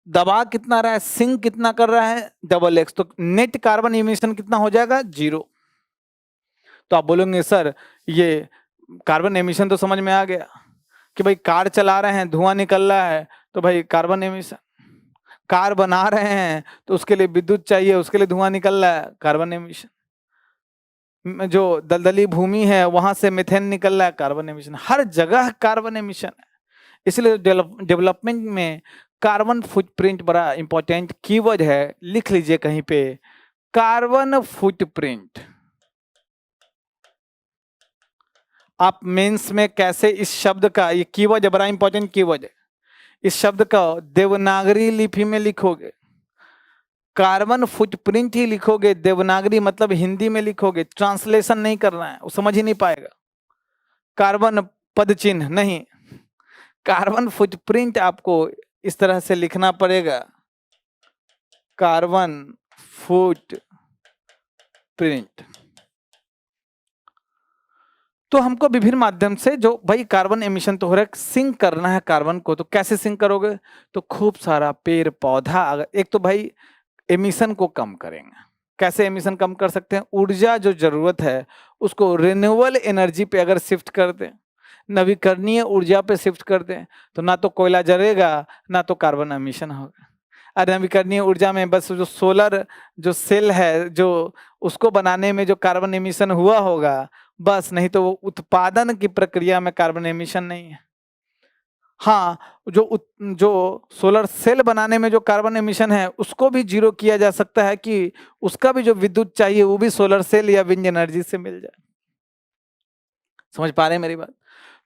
दबा कितना रहा है, सिंक कितना कर रहा है x, तो नेट कार्बन एमिशन कितना हो जाएगा, जीरो। तो आप बोलेंगे सर ये कार्बन एमिशन तो समझ में आ गया कि भाई कार चला रहे हैं धुआं निकल रहा है, तो भाई कार्बन एमिशन। कार बना रहे हैं तो उसके लिए विद्युत चाहिए, उसके लिए धुआं निकल रहा है, कार्बन एमिशन। जो दलदली भूमि है वहां से मीथेन निकल रहा है, कार्बन एमिशन। हर जगह कार्बन एमिशन है। इसलिए डेवलपमेंट में कार्बन फुटप्रिंट बड़ा इंपॉर्टेंट कीवर्ड है। लिख लीजिए कहीं पे, कार्बन फुटप्रिंट। आप मेंस में कैसे इस शब्द का, ये कीवर्ड बड़ा इंपॉर्टेंट कीवर्ड है, इस शब्द का देवनागरी लिपि में लिखोगे, कार्बन फुटप्रिंट ही लिखोगे। देवनागरी मतलब हिंदी में लिखोगे, ट्रांसलेशन नहीं करना है, वो समझ ही नहीं पाएगा। कार्बन पद चिन्ह नहीं, कार्बन फुटप्रिंट आपको इस तरह से लिखना पड़ेगा, कार्बन फुटप्रिंट। तो हमको विभिन्न माध्यम से जो भाई कार्बन एमिशन तो हो रहा है, सिंक करना है कार्बन को। तो कैसे सिंक करोगे? तो खूब सारा पेड़ पौधा, अगर एक तो भाई एमिशन को कम करेंगे। कैसे एमिशन कम कर सकते हैं? ऊर्जा जो जरूरत है उसको रिन्यूएबल एनर्जी पे अगर शिफ्ट कर दें, नवीकरणीय ऊर्जा पे शिफ्ट कर दें, तो ना तो कोयला जलेगा ना तो कार्बन एमिशन होगा। और नवीकरणीय ऊर्जा में बस जो सोलर जो सेल है, जो उसको बनाने में जो कार्बन एमिशन हुआ होगा बस, नहीं तो वो उत्पादन की प्रक्रिया में कार्बन एमिशन नहीं है। हाँ, जो सोलर सेल बनाने में जो कार्बन एमिशन है उसको भी जीरो किया जा सकता है कि उसका भी जो विद्युत चाहिए वो भी सोलर सेल या विंड एनर्जी से मिल जाए। समझ पा रहे हैं मेरी बात?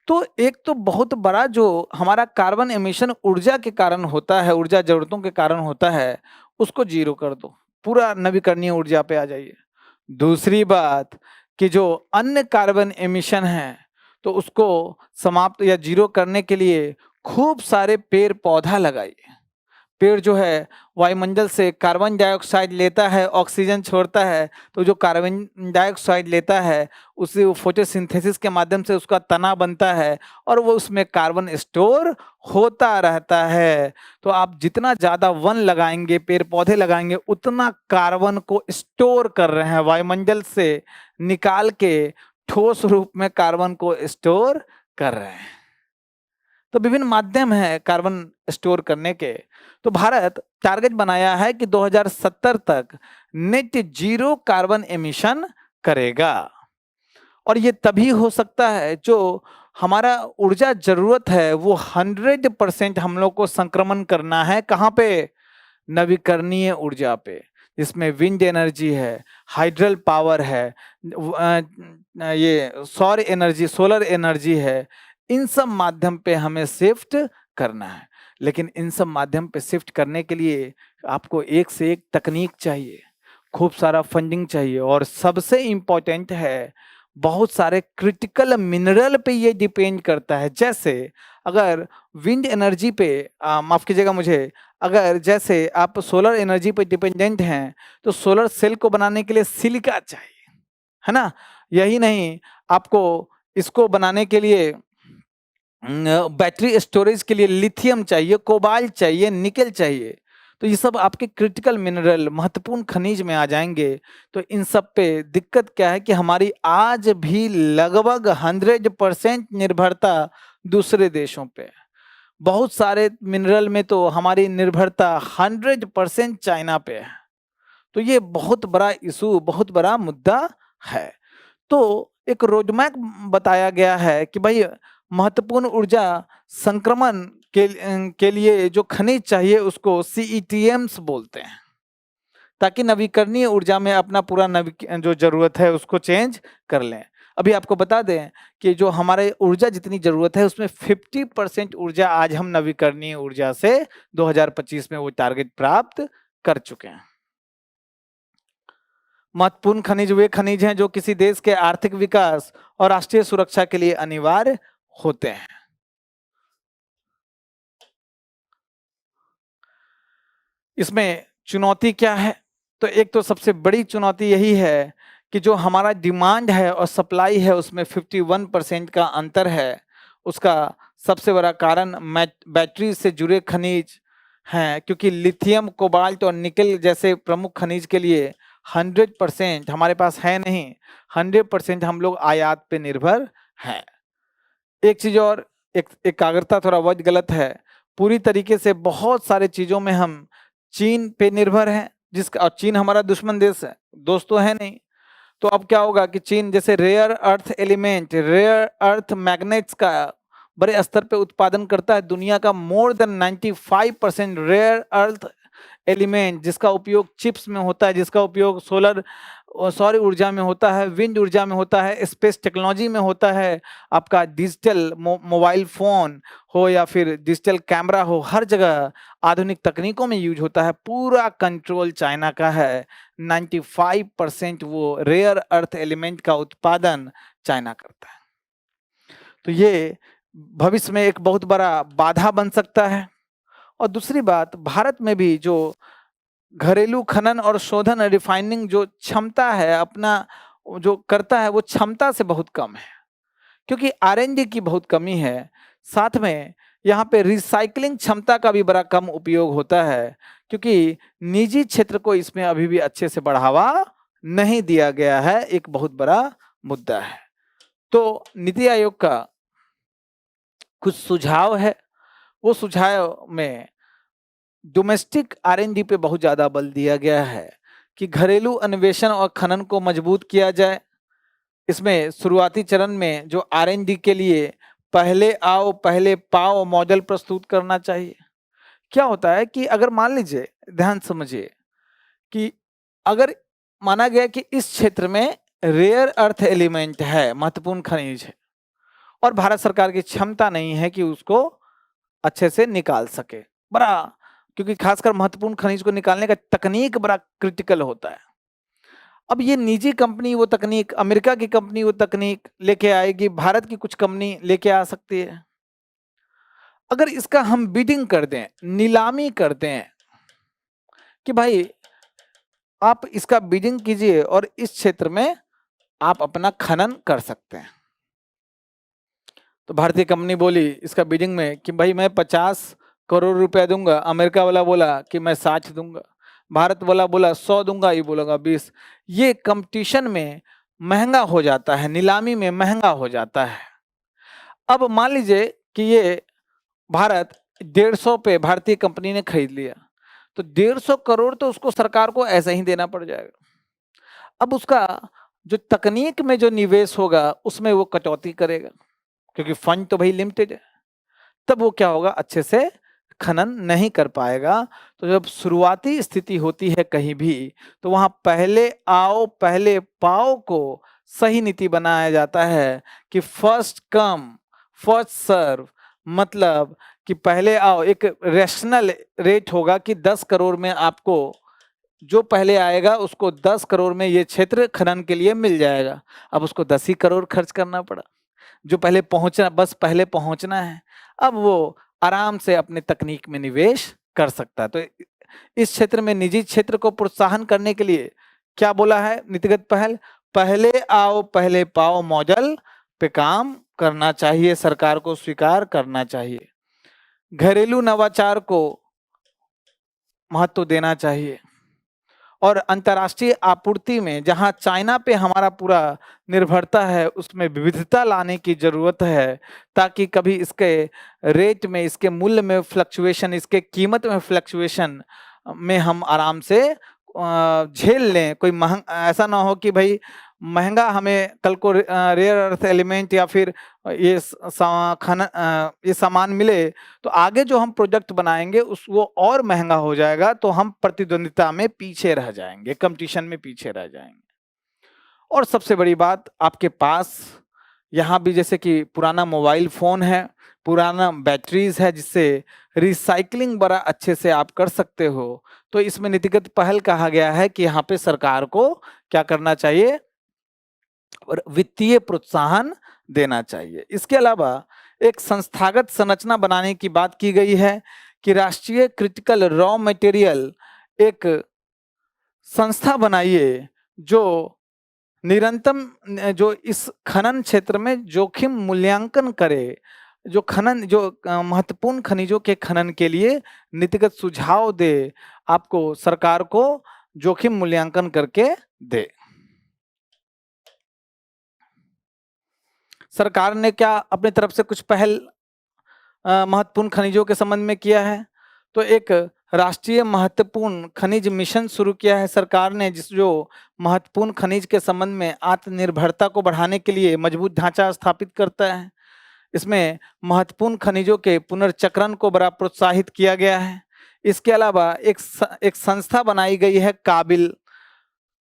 तो एक तो बहुत बड़ा जो हमारा कार्बन एमिशन ऊर्जा के कारण होता है, ऊर्जा जरूरतों के कारण होता है, उसको जीरो कर दो, पूरा नवीकरणीय ऊर्जा पे आ जाइए। दूसरी बात कि जो अन्य कार्बन एमिशन है तो उसको समाप्त या जीरो करने के लिए खूब सारे पेड़ पौधा लगाइए। पेड़ जो है वायुमंडल से कार्बन डाइऑक्साइड लेता है, ऑक्सीजन छोड़ता है, तो जो कार्बन डाइऑक्साइड लेता है उसे वो फोटोसिंथेसिस के माध्यम से उसका तना बनता है और वो उसमें कार्बन स्टोर होता रहता है। तो आप जितना ज़्यादा वन लगाएंगे, पेड़ पौधे लगाएंगे, उतना कार्बन को स्टोर कर रहे हैं, वायुमंडल से निकाल के ठोस रूप में कार्बन को स्टोर कर रहे हैं। तो विभिन्न माध्यम हैं कार्बन स्टोर करने के। तो भारत टारगेट बनाया है कि 2070 तक नेट जीरो कार्बन एमिशन करेगा और ये तभी हो सकता है जो हमारा ऊर्जा जरूरत है वो 100% हम लोग को संक्रमण करना है। कहाँ पे? नवीकरणीय ऊर्जा पे, जिसमें विंड एनर्जी है, हाइड्रल पावर है, ये सौर एनर्जी, सोलर एनर्जी है। इन सब माध्यम पे हमें शिफ्ट करना है। लेकिन इन सब माध्यम पे शिफ्ट करने के लिए आपको एक से एक तकनीक चाहिए, खूब सारा फंडिंग चाहिए और सबसे इम्पोर्टेंट है बहुत सारे क्रिटिकल मिनरल पे ये डिपेंड करता है। जैसे अगर विंड एनर्जी पे माफ कीजिएगा मुझे, अगर जैसे आप सोलर एनर्जी पे डिपेंडेंट हैं तो सोलर सेल को बनाने के लिए सिलिका चाहिए, है ना? यही नहीं, आपको इसको बनाने के लिए बैटरी स्टोरेज के लिए लिथियम चाहिए, कोबाल्ट चाहिए, निकेल चाहिए। तो ये सब आपके क्रिटिकल मिनरल, महत्वपूर्ण खनिज में आ जाएंगे। तो इन सब पे दिक्कत क्या है कि हमारी आज भी लगभग 100% निर्भरता दूसरे देशों पे है। बहुत सारे मिनरल में तो हमारी निर्भरता 100% चाइना पे है। तो ये बहुत बड़ा इशू, बहुत बड़ा मुद्दा है। तो एक रोडमैप बताया गया है कि भाई महत्वपूर्ण ऊर्जा संक्रमण के लिए जो खनिज चाहिए उसको CETMs बोलते हैं, ताकि नवीकरणीय ऊर्जा में अपना पूरा जो जरूरत है उसको चेंज कर लें। अभी आपको बता दें कि जो हमारे ऊर्जा जितनी जरूरत है उसमें 50% ऊर्जा आज हम नवीकरणीय ऊर्जा से 2025 में वो टारगेट प्राप्त कर चुके हैं। महत्वपूर्ण खनिज वे खनिज हैं जो किसी देश के आर्थिक विकास और राष्ट्रीय सुरक्षा के लिए अनिवार्य होते हैं। इसमें चुनौती क्या है? तो एक तो सबसे बड़ी चुनौती यही है कि जो हमारा डिमांड है और सप्लाई है उसमें 51% का अंतर है। उसका सबसे बड़ा कारण बैटरी से जुड़े खनिज हैं, क्योंकि लिथियम, कोबाल्ट और निकेल जैसे प्रमुख खनिज के लिए 100% हमारे पास है नहीं, 100% हम लोग आयात पे निर्भर हैं। एक चीज और, एक एकाग्रता थोड़ा वर्ड गलत है। पूरी तरीके से बहुत सारे चीजों में हम चीन पे निर्भर हैं, जिसका, और चीन हमारा दुश्मन देश है, दोस्त तो है नहीं। तो अब क्या होगा कि चीन जैसे rare earth element, rare earth magnets का बड़े स्तर पे उत्पादन करता है। दुनिया का more than 95% rare earth element जिसका उपयोग चिप्स में होता है, जिसका उपयोग सौर ऊर्जा में होता है, विंड ऊर्जा में होता है, स्पेस टेक्नोलॉजी में होता है, आपका डिजिटल मोबाइल फोन हो या फिर डिजिटल कैमरा हो, हर जगह आधुनिक तकनीकों में यूज होता है। पूरा कंट्रोल चाइना का है। 95% वो रेयर अर्थ एलिमेंट का उत्पादन चाइना करता है। तो ये भविष्य में एक बहुत बड़ा बाधा बन सकता है। और दूसरी बात, भारत में भी जो घरेलू खनन और शोधन, रिफाइनिंग जो क्षमता है अपना जो करता है, वो क्षमता से बहुत कम है, क्योंकि R&D की बहुत कमी है। साथ में यहाँ पे रिसाइकलिंग क्षमता का भी बड़ा कम उपयोग होता है, क्योंकि निजी क्षेत्र को इसमें अभी भी अच्छे से बढ़ावा नहीं दिया गया है। एक बहुत बड़ा मुद्दा है। तो नीति आयोग का कुछ सुझाव है। वो सुझाव में डोमेस्टिक R&D पे बहुत ज्यादा बल दिया गया है कि घरेलू अन्वेषण और खनन को मजबूत किया जाए। इसमें शुरुआती चरण में जो R&D के लिए पहले आओ पहले पाओ मॉडल प्रस्तुत करना चाहिए। क्या होता है कि अगर मान लीजिए, ध्यान समझिए, कि अगर माना गया कि इस क्षेत्र में रेयर अर्थ एलिमेंट है, महत्वपूर्ण खनिज है, और भारत सरकार की क्षमता नहीं है कि उसको अच्छे से निकाल सके, बड़ा, क्योंकि खासकर महत्वपूर्ण खनिज को निकालने का तकनीक बड़ा क्रिटिकल होता है। अब ये निजी कंपनी वो तकनीक, अमेरिका की कंपनी वो तकनीक लेके आएगी, भारत की कुछ कंपनी लेके आ सकती है। अगर इसका हम बिडिंग कर दें, नीलामी कर दें, कि भाई आप इसका बीजिंग कीजिए और इस क्षेत्र में आप अपना खनन कर सकते हैं। तो भारतीय कंपनी बोली इसका बीजिंग में कि भाई मैं 50 करोड़ रुपया दूंगा, अमेरिका वाला बोला कि मैं 60 दूंगा, भारत वाला बोला 100 दूंगा, ये बोलेगा 20। ये कंपटीशन में महंगा हो जाता है, नीलामी में महंगा हो जाता है। अब मान लीजिए कि ये भारत 150 पे भारतीय कंपनी ने खरीद लिया, तो 150 करोड़ तो उसको सरकार को ऐसे ही देना पड़ जाएगा। अब उसका जो तकनीक में जो निवेश होगा उसमें वो कटौती करेगा, क्योंकि फंड तो भाई लिमिटेड है। तब वो क्या होगा, अच्छे से खनन नहीं कर पाएगा। तो जब शुरुआती स्थिति होती है कहीं भी, तो वहां पहले आओ पहले पाओ को सही नीति बनाया जाता है कि फर्स्ट कम फर्स्ट सर्व, मतलब कि पहले आओ। एक रैशनल रेट होगा कि 10 करोड़ में आपको जो पहले आएगा उसको 10 करोड़ में ये क्षेत्र खनन के लिए मिल जाएगा। अब उसको 10 ही करोड़ खर्च करना पड़ा, जो पहले पहुंचना, बस पहले पहुंचना है। अब वो आराम से अपने तकनीक में निवेश कर सकता है। तो इस क्षेत्र में निजी क्षेत्र को प्रोत्साहन करने के लिए क्या बोला है नीतिगत पहल, पहले आओ पहले पाओ मॉडल पे काम करना चाहिए, सरकार को स्वीकार करना चाहिए। घरेलू नवाचार को महत्व देना चाहिए और अंतर्राष्ट्रीय आपूर्ति में जहां चाइना पे हमारा पूरा निर्भरता है, उसमें विविधता लाने की जरूरत है, ताकि कभी इसके रेट में, इसके मूल्य में फ्लक्चुएशन, इसके कीमत में फ्लक्चुएशन में हम आराम से झेल लें। कोई ऐसा ना हो कि भाई महंगा हमें कल को रेयर अर्थ एलिमेंट या फिर ये ये सामान मिले तो आगे जो हम प्रोडक्ट बनाएंगे उस वो और महंगा हो जाएगा, तो हम प्रतिद्वंदिता में पीछे रह जाएंगे, कंपटीशन में पीछे रह जाएंगे। और सबसे बड़ी बात, आपके पास यहाँ भी जैसे कि पुराना मोबाइल फोन है, पुराना बैटरीज है, जिससे रिसाइकलिंग बड़ा अच्छे से आप कर सकते हो। तो इसमें नीतिगत पहल कहा गया है कि यहाँ पे सरकार को क्या करना चाहिए, और वित्तीय प्रोत्साहन देना चाहिए। इसके अलावा एक संस्थागत संरचना बनाने की बात की गई है कि राष्ट्रीय क्रिटिकल रॉ मटेरियल एक संस्था बनाइए जो निरंतर जो इस खनन क्षेत्र में जोखिम मूल्यांकन करे, जो खनन जो महत्वपूर्ण खनिजों के खनन के लिए नीतिगत सुझाव दे, आपको सरकार को जोखिम मूल्यांकन करके दे। सरकार ने क्या अपनी तरफ से कुछ पहल महत्वपूर्ण खनिजों के संबंध में किया है? तो एक राष्ट्रीय महत्वपूर्ण खनिज मिशन शुरू किया है सरकार ने, जो महत्वपूर्ण खनिज के संबंध में आत्मनिर्भरता को बढ़ाने के लिए मजबूत ढांचा स्थापित करता है। इसमें महत्वपूर्ण खनिजों के पुनर्चक्रण को बड़ा प्रोत्साहित किया गया है। इसके अलावा एक संस्था बनाई गई है काबिल,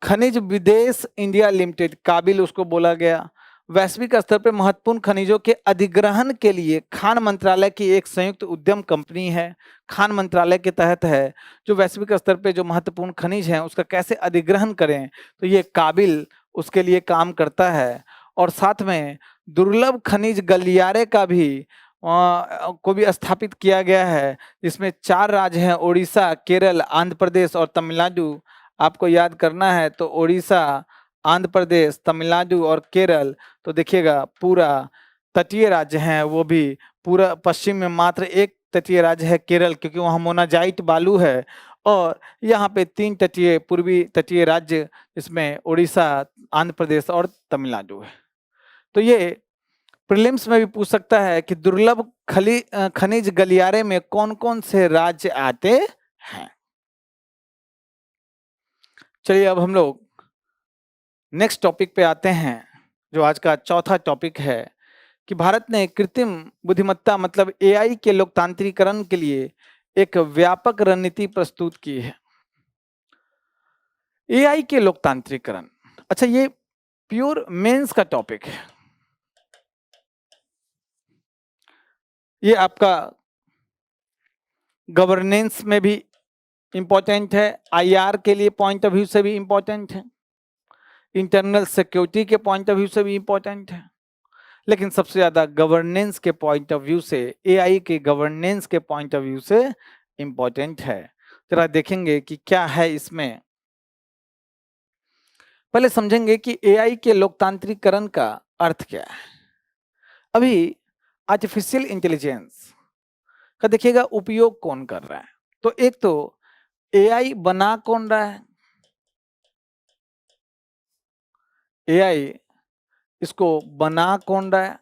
खनिज विदेश इंडिया लिमिटेड, काबिल उसको बोला गया। वैश्विक स्तर पर महत्वपूर्ण खनिजों के अधिग्रहण के लिए खान मंत्रालय की एक संयुक्त उद्यम कंपनी है, खान मंत्रालय के तहत है, जो वैश्विक स्तर पे जो महत्वपूर्ण खनिज हैं उसका कैसे अधिग्रहण करें, तो ये काबिल उसके लिए काम करता है। और साथ में दुर्लभ खनिज गलियारे का भी को भी स्थापित किया गया है, जिसमें 4 राज्य हैं, उड़ीसा, केरल, आंध्र प्रदेश और तमिलनाडु। आपको याद करना है तो उड़ीसा, आंध्र प्रदेश, तमिलनाडु और केरल, तो देखिएगा पूरा तटीय राज्य हैं। वो भी पूरा पश्चिम में मात्र एक तटीय राज्य है केरल, क्योंकि वहाँ मोनाजाइट बालू है। और यहाँ पे 3 तटीय पूर्वी तटीय राज्य, इसमें उड़ीसा, आंध्र प्रदेश और तमिलनाडु है। तो ये प्रीलिम्स में भी पूछ सकता है कि दुर्लभ खनिज गलियारे में कौन कौन से राज्य आते हैं। चलिए अब हम लोग नेक्स्ट टॉपिक पे आते हैं, जो आज का चौथा टॉपिक है कि भारत ने कृत्रिम बुद्धिमत्ता मतलब एआई के लोकतांत्रिकरण के लिए एक व्यापक रणनीति प्रस्तुत की है। एआई के लोकतांत्रिकरण, अच्छा ये प्योर मेंस का टॉपिक है। ये आपका गवर्नेंस में भी इंपॉर्टेंट है, आईआर के लिए पॉइंट ऑफ व्यू से भी इंपॉर्टेंट है, इंटरनल सिक्योरिटी के पॉइंट ऑफ व्यू से भी इंपॉर्टेंट है, लेकिन सबसे ज्यादा गवर्नेंस के पॉइंट ऑफ व्यू से, एआई के गवर्नेंस के पॉइंट ऑफ व्यू से इंपॉर्टेंट है। जरा देखेंगे कि क्या है इसमें। पहले समझेंगे कि एआई के लोकतांत्रिकरण का अर्थ क्या है। अभी आर्टिफिशियल इंटेलिजेंस का देखिएगा उपयोग कौन कर रहा है। तो एक तो एआई बना कौन रहा है, एआई इसको बना कौन रहा है,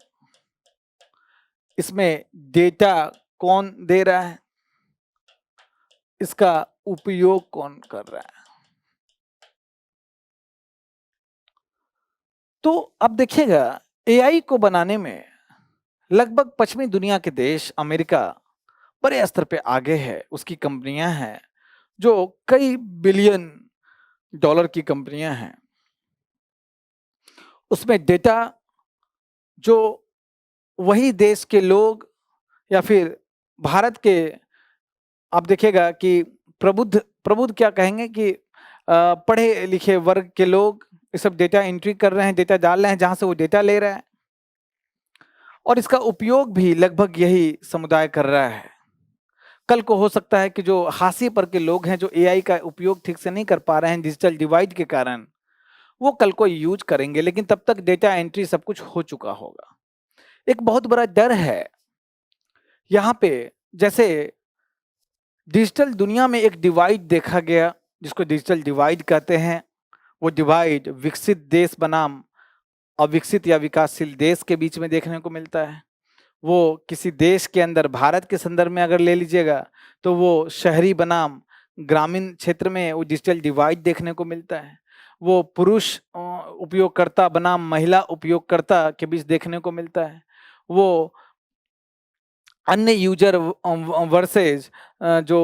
इसमें डेटा कौन दे रहा है, इसका उपयोग कौन कर रहा है। तो अब देखिएगा एआई को बनाने में लगभग पश्चिमी दुनिया के देश अमेरिका बड़े स्तर पे आगे है। उसकी कंपनियां हैं जो कई बिलियन डॉलर की कंपनियां हैं। उसमें डेटा जो वही देश के लोग या फिर भारत के, आप देखिएगा कि प्रबुद्ध प्रबुद्ध क्या कहेंगे कि पढ़े लिखे वर्ग के लोग ये सब डेटा एंट्री कर रहे हैं, डेटा डाल रहे हैं, जहां से वो डेटा ले रहा है और इसका उपयोग भी लगभग यही समुदाय कर रहा है। कल को हो सकता है कि जो हाशिए पर के लोग हैं जो एआई का उपयोग ठीक से नहीं कर पा रहे हैं डिजिटल डिवाइड के कारण, वो कल को यूज करेंगे, लेकिन तब तक डेटा एंट्री सब कुछ हो चुका होगा। एक बहुत बड़ा डर है यहाँ पे, जैसे डिजिटल दुनिया में एक डिवाइड देखा गया जिसको डिजिटल डिवाइड कहते हैं। वो डिवाइड विकसित देश बनाम अविकसित या विकासशील देश के बीच में देखने को मिलता है। वो किसी देश के अंदर भारत के संदर्भ में अगर ले लीजिएगा तो वो शहरी बनाम ग्रामीण क्षेत्र में वो डिजिटल डिवाइड देखने को मिलता है। वो पुरुष उपयोगकर्ता बनाम महिला उपयोगकर्ता के बीच देखने को मिलता है। वो अन्य यूजर वर्सेज जो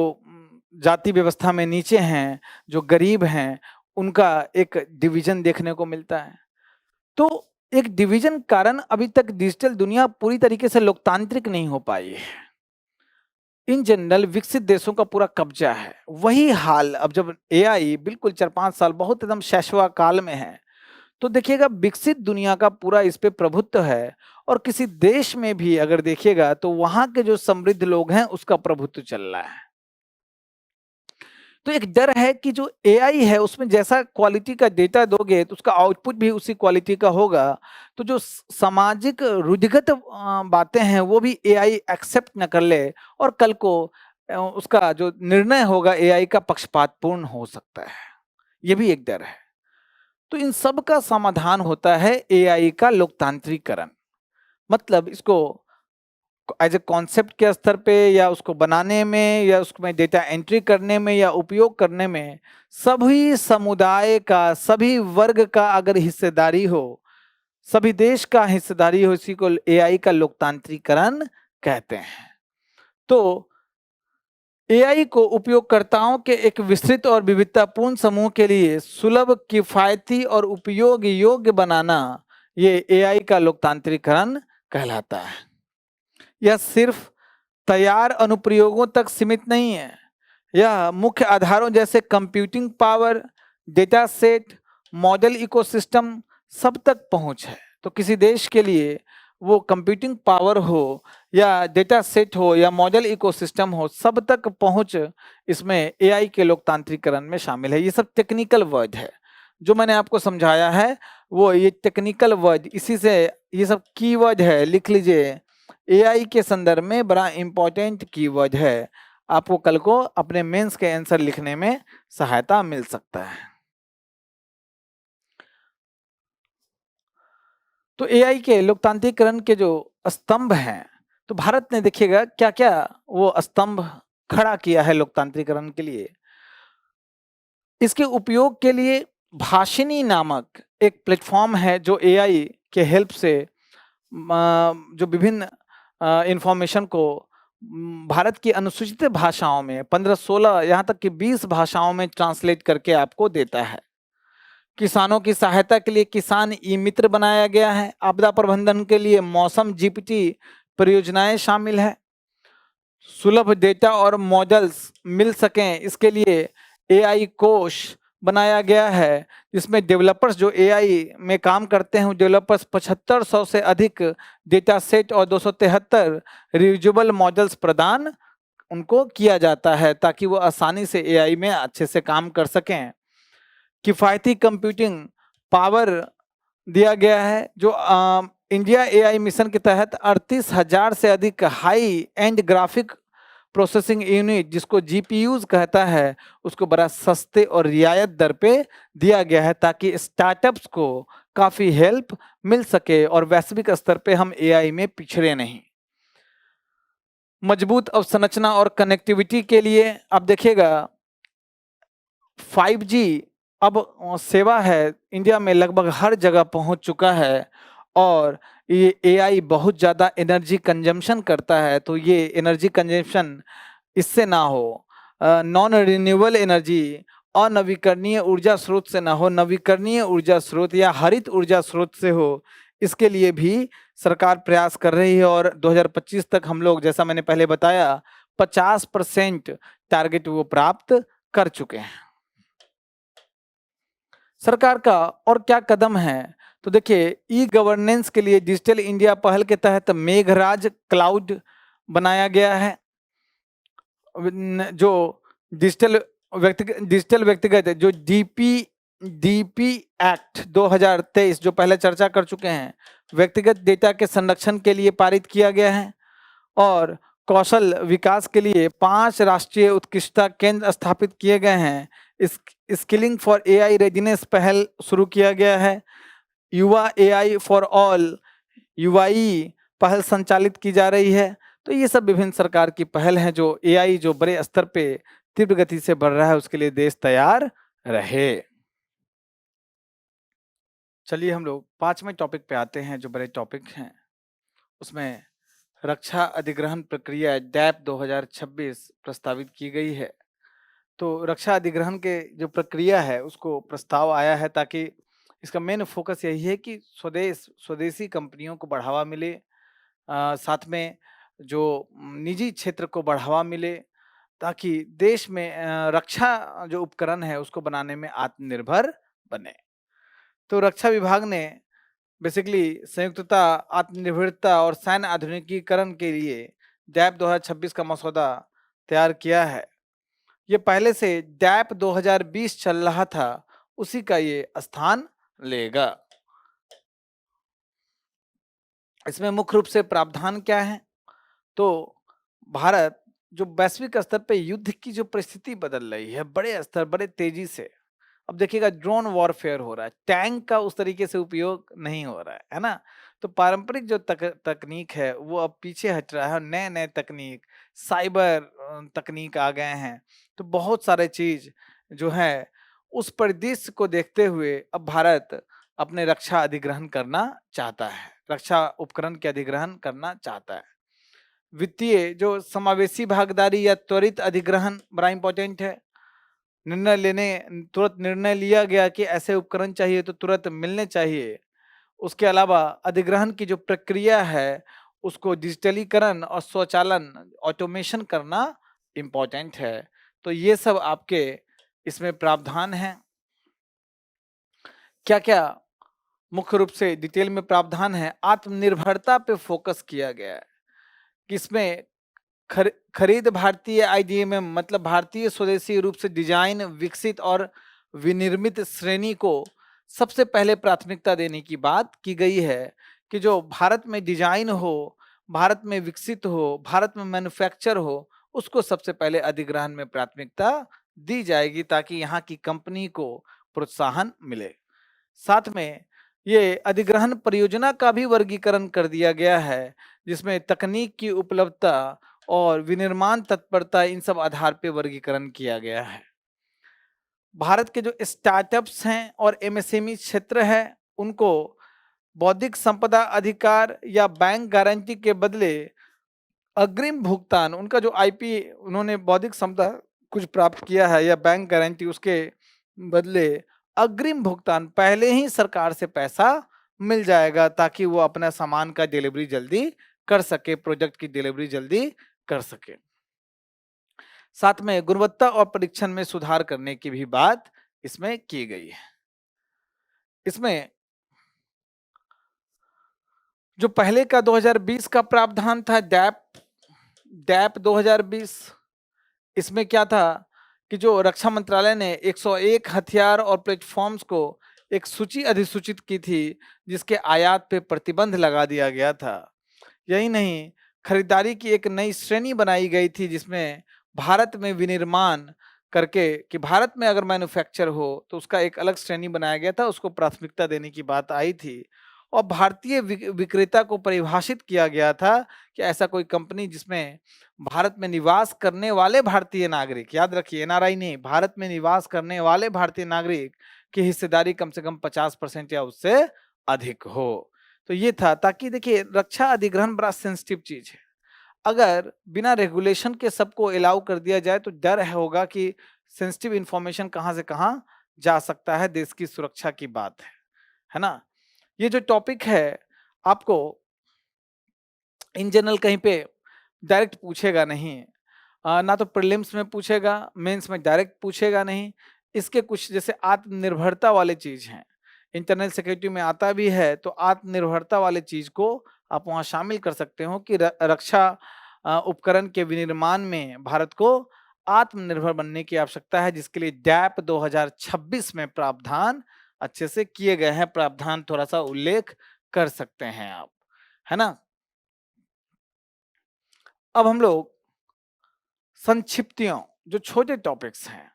जाति व्यवस्था में नीचे हैं, जो गरीब हैं, उनका एक डिवीजन देखने को मिलता है। तो एक डिवीजन कारण अभी तक डिजिटल दुनिया पूरी तरीके से लोकतांत्रिक नहीं हो पाई है। इन जनरल विकसित देशों का पूरा कब्जा है। वही हाल अब जब एआई बिल्कुल 4-5 साल बहुत एकदम शैशवा काल में है, तो देखिएगा विकसित दुनिया का पूरा इस पे प्रभुत्व है। और किसी देश में भी अगर देखिएगा तो वहां के जो समृद्ध लोग हैं उसका प्रभुत्व चल रहा है। तो एक डर है कि जो एआई है उसमें जैसा क्वालिटी का डेटा दोगे तो उसका आउटपुट भी उसी क्वालिटी का होगा। तो जो सामाजिक रूढ़िगत बातें हैं वो भी एआई एक्सेप्ट न कर ले और कल को उसका जो निर्णय होगा एआई का पक्षपातपूर्ण हो सकता है। ये भी एक डर है। तो इन सब का समाधान होता है एआई का लोकतांत्रिकरण। मतलब इसको एज ए कॉन्सेप्ट के स्तर पे या उसको बनाने में या उसमें डेटा एंट्री करने में या उपयोग करने में सभी समुदाय का, सभी वर्ग का अगर हिस्सेदारी हो, सभी देश का हिस्सेदारी हो, इसी को एआई का लोकतांत्रिकरण कहते हैं। तो एआई को उपयोगकर्ताओं के एक विस्तृत और विविधतापूर्ण समूह के लिए सुलभ, किफायती और उपयोग योग्य बनाना, ये एआई का लोकतांत्रिकरण कहलाता है। यह सिर्फ तैयार अनुप्रयोगों तक सीमित नहीं है, यह मुख्य आधारों जैसे computing power, data set, model ecosystem सब तक पहुंच है। तो किसी देश के लिए वो कंप्यूटिंग पावर हो या डेटा सेट हो या मॉडल इकोसिस्टम हो, सब तक पहुंच इसमें एआई के लोकतांत्रिकरण में शामिल है। ये सब टेक्निकल वर्ड है जो मैंने आपको समझाया है, वो ये टेक्निकल वर्ड, इसी से ये सब कीवर्ड है, लिख लीजिए। एआई के संदर्भ में बड़ा इंपॉर्टेंट कीवर्ड है, आपको कल को अपने मेंस के आंसर लिखने में सहायता मिल सकता है। तो एआई के लोकतांत्रिकरण के जो स्तंभ हैं, तो भारत ने देखिएगा क्या क्या वो स्तंभ खड़ा किया है लोकतांत्रिकरण के लिए। इसके उपयोग के लिए भाषिनी नामक एक प्लेटफॉर्म है जो एआई के हेल्प से जो विभिन्न इंफॉर्मेशन को भारत की अनुसूचित भाषाओं में 15-16 यहाँ तक कि 20 भाषाओं में ट्रांसलेट करके आपको देता है। किसानों की सहायता के लिए किसान ई मित्र बनाया गया है। आपदा प्रबंधन के लिए मौसम जीपीटी परियोजनाएं शामिल है। सुलभ डेटा और मॉडल्स मिल सकें इसके लिए एआई कोश बनाया गया है, जिसमें डेवलपर्स जो एआई में काम करते हैं डेवलपर्स 7500 से अधिक डेटा सेट और 273 रियूजेबल मॉडल्स प्रदान उनको किया जाता है ताकि वो आसानी से एआई में अच्छे से काम कर सकें। किफायती कंप्यूटिंग पावर दिया गया है। जो इंडिया एआई मिशन के तहत 38,000 से अधिक high and graphic processing unit, जिसको जीपीयूज कहता है, उसको बड़ा सस्ते और रियायत दर पे दिया गया है ताकि स्टार्टअप्स को काफी हेल्प मिल सके और वैश्विक स्तर पे हम एआई में पिछड़े नहीं। मजबूत अवसंरचना और कनेक्टिविटी के लिए अब देखिएगा 5G अब सेवा है, इंडिया में लगभग हर जगह पहुंच चुका है और ये एआई बहुत ज़्यादा एनर्जी कंजम्पशन करता है, तो ये एनर्जी कंजम्पशन इससे ना हो, नॉन रिन्यूएबल एनर्जी, अनवीकरणीय ऊर्जा स्रोत से ना हो, नवीकरणीय ऊर्जा स्रोत या हरित ऊर्जा स्रोत से हो, इसके लिए भी सरकार प्रयास कर रही है। और 2025 तक हम लोग, जैसा मैंने पहले बताया, 50% टारगेट वो प्राप्त कर चुके हैं। सरकार का और क्या कदम है, तो देखिए ई गवर्नेंस के लिए डिजिटल इंडिया पहल के तहत मेघराज क्लाउड बनाया गया है। जो डिजिटल व्यक्तिगत जो डीपी एक्ट 2023 जो पहले चर्चा कर चुके हैं, व्यक्तिगत डेटा के संरक्षण के लिए पारित किया गया है। और कौशल विकास के लिए 5 राष्ट्रीय उत्कृष्टता केंद्र स्थापित किए गए हैं। स्किलिंग फॉर एआई रेडिनेस पहल शुरू किया गया है। युवा एआई फॉर ऑल युवाई पहल संचालित की जा रही है। तो ये सब विभिन्न सरकार की पहल हैं जो एआई जो बड़े स्तर पे तीव्र गति से बढ़ रहा है, उसके लिए देश तैयार रहे। चलिए हम लोग 5वें टॉपिक पे आते हैं, जो बड़े टॉपिक हैं उसमें रक्षा अधिग्रहण प्रक्रिया डैप 2026 प्रस्तावित की गई है। तो रक्षा अधिग्रहण के जो प्रक्रिया है उसको प्रस्ताव आया है ताकि इसका मेन फोकस यही है कि स्वदेशी कंपनियों को बढ़ावा मिले, साथ में जो निजी क्षेत्र को बढ़ावा मिले, ताकि देश में रक्षा जो उपकरण है उसको बनाने में आत्मनिर्भर बने। तो रक्षा विभाग ने बेसिकली संयुक्तता, आत्मनिर्भरता और सैन्य आधुनिकीकरण के लिए डैप 2026 का मसौदा तैयार किया है। ये पहले से डैप 2020 चल रहा था, उसी का ये स्थान लेगा। इसमें मुख्य रूप से प्रावधान क्या है, तो भारत जो वैश्विक स्तर पे युद्ध की जो परिस्थिति बदल रही है बड़े स्तर, बड़े तेजी से, अब देखिएगा ड्रोन वॉरफेयर हो रहा है, टैंक का उस तरीके से उपयोग नहीं हो रहा है ना। तो पारंपरिक जो तकनीक है वो अब पीछे हट रहा है, नए नए तकनीक, साइबर तकनीक आ गए हैं। तो बहुत सारे चीज जो है उस परिदृश्य को देखते हुए अब भारत अपने रक्षा अधिग्रहण करना चाहता है, रक्षा उपकरण के अधिग्रहण करना चाहता है। वित्तीय जो समावेशी भागीदारी या त्वरित अधिग्रहण बड़ा इंपॉर्टेंट है। तुरंत निर्णय लिया गया कि ऐसे उपकरण चाहिए तो तुरंत मिलने चाहिए। उसके अलावा अधिग्रहण की जो प्रक्रिया है उसको डिजिटलीकरण और स्वचालन, ऑटोमेशन करना इम्पोर्टेंट है। तो ये सब आपके इसमें प्रावधान हैं। क्या क्या मुख्य रूप से डिटेल में प्रावधान है, आत्मनिर्भरता पे फोकस किया गया है। किसमें खरीद भारतीय आईडीएमएम मतलब भारतीय स्वदेशी रूप से डिजाइन, विकसित और विनिर्मित श्रेणी को सबसे पहले प्राथमिकता देने की बात की गई है कि जो भारत में डिजाइन हो, भारत में विकसित हो, भारत में मैन्युफैक्चर हो, उसको सबसे पहले अधिग्रहण में प्राथमिकता दी जाएगी ताकि यहाँ की कंपनी को प्रोत्साहन मिले। साथ में ये अधिग्रहण परियोजना का भी वर्गीकरण कर दिया गया है, जिसमें तकनीक की उपलब्धता और विनिर्माण तत्परता, इन सब आधार पे वर्गीकरण किया गया है। भारत के जो स्टार्टअप्स हैं और एमएसएमई क्षेत्र है उनको बौद्धिक संपदा अधिकार या बैंक गारंटी के बदले अग्रिम भुगतान, उनका जो आईपी उन्होंने बौद्धिक संपदा कुछ प्राप्त किया है या बैंक गारंटी, उसके बदले अग्रिम भुगतान पहले ही सरकार से पैसा मिल जाएगा ताकि वो अपना सामान का डिलीवरी जल्दी कर सके, प्रोजेक्ट की डिलीवरी जल्दी कर सके। साथ में गुणवत्ता और परीक्षण में सुधार करने की भी बात इसमें की गई है। इसमें जो पहले का 2020 का प्रावधान था डैप डैप 2020, इसमें क्या था कि जो रक्षा मंत्रालय ने 101 हथियार और प्लेटफॉर्म्स को एक सूची अधिसूचित की थी, जिसके आयात पे प्रतिबंध लगा दिया गया था। यही नहीं, खरीदारी की एक नई श्रेणी बनाई गई थी, जिसमें भारत में विनिर्माण करके कि भारत में अगर मैन्युफैक्चर हो तो उसका एक अलग श्रेणी बनाया गया था, उसको प्राथमिकता देने की बात आई थी। और भारतीय विक्रेता को परिभाषित किया गया था कि ऐसा कोई कंपनी जिसमें भारत में निवास करने वाले भारतीय नागरिक, याद रखिए एनआरआई नहीं, भारत में निवास करने वाले भारतीय नागरिक की हिस्सेदारी कम से कम 50% या उससे अधिक हो। तो ये था, ताकि देखिए रक्षा अधिग्रहण बड़ा सेंसिटिव चीज है। अगर बिना रेगुलेशन के सबको अलाउ कर दिया जाए तो डर होगा कि सेंसिटिव इंफॉर्मेशन कहां से कहां जा सकता है, देश की सुरक्षा की बात है ना। ये जो टॉपिक है आपको इन जनरल कहीं पे डायरेक्ट पूछेगा नहीं, ना तो प्रीलिम्स में पूछेगा, मेंस में डायरेक्ट पूछेगा नहीं। इसके कुछ जैसे आत्मनिर्भरता वाले चीज हैं, इंटरनल सिक्योरिटी में आता भी है, तो आत्मनिर्भरता वाले चीज को आप वहां शामिल कर सकते हो कि रक्षा उपकरण के विनिर्माण में भारत को आत्मनिर्भर बनने की आवश्यकता है, जिसके लिए डैप 2026 में प्रावधान अच्छे से किए गए हैं। प्रावधान थोड़ा सा उल्लेख कर सकते हैं आप, है ना। अब हम लोग संक्षिप्तियों, जो छोटे टॉपिक्स हैं,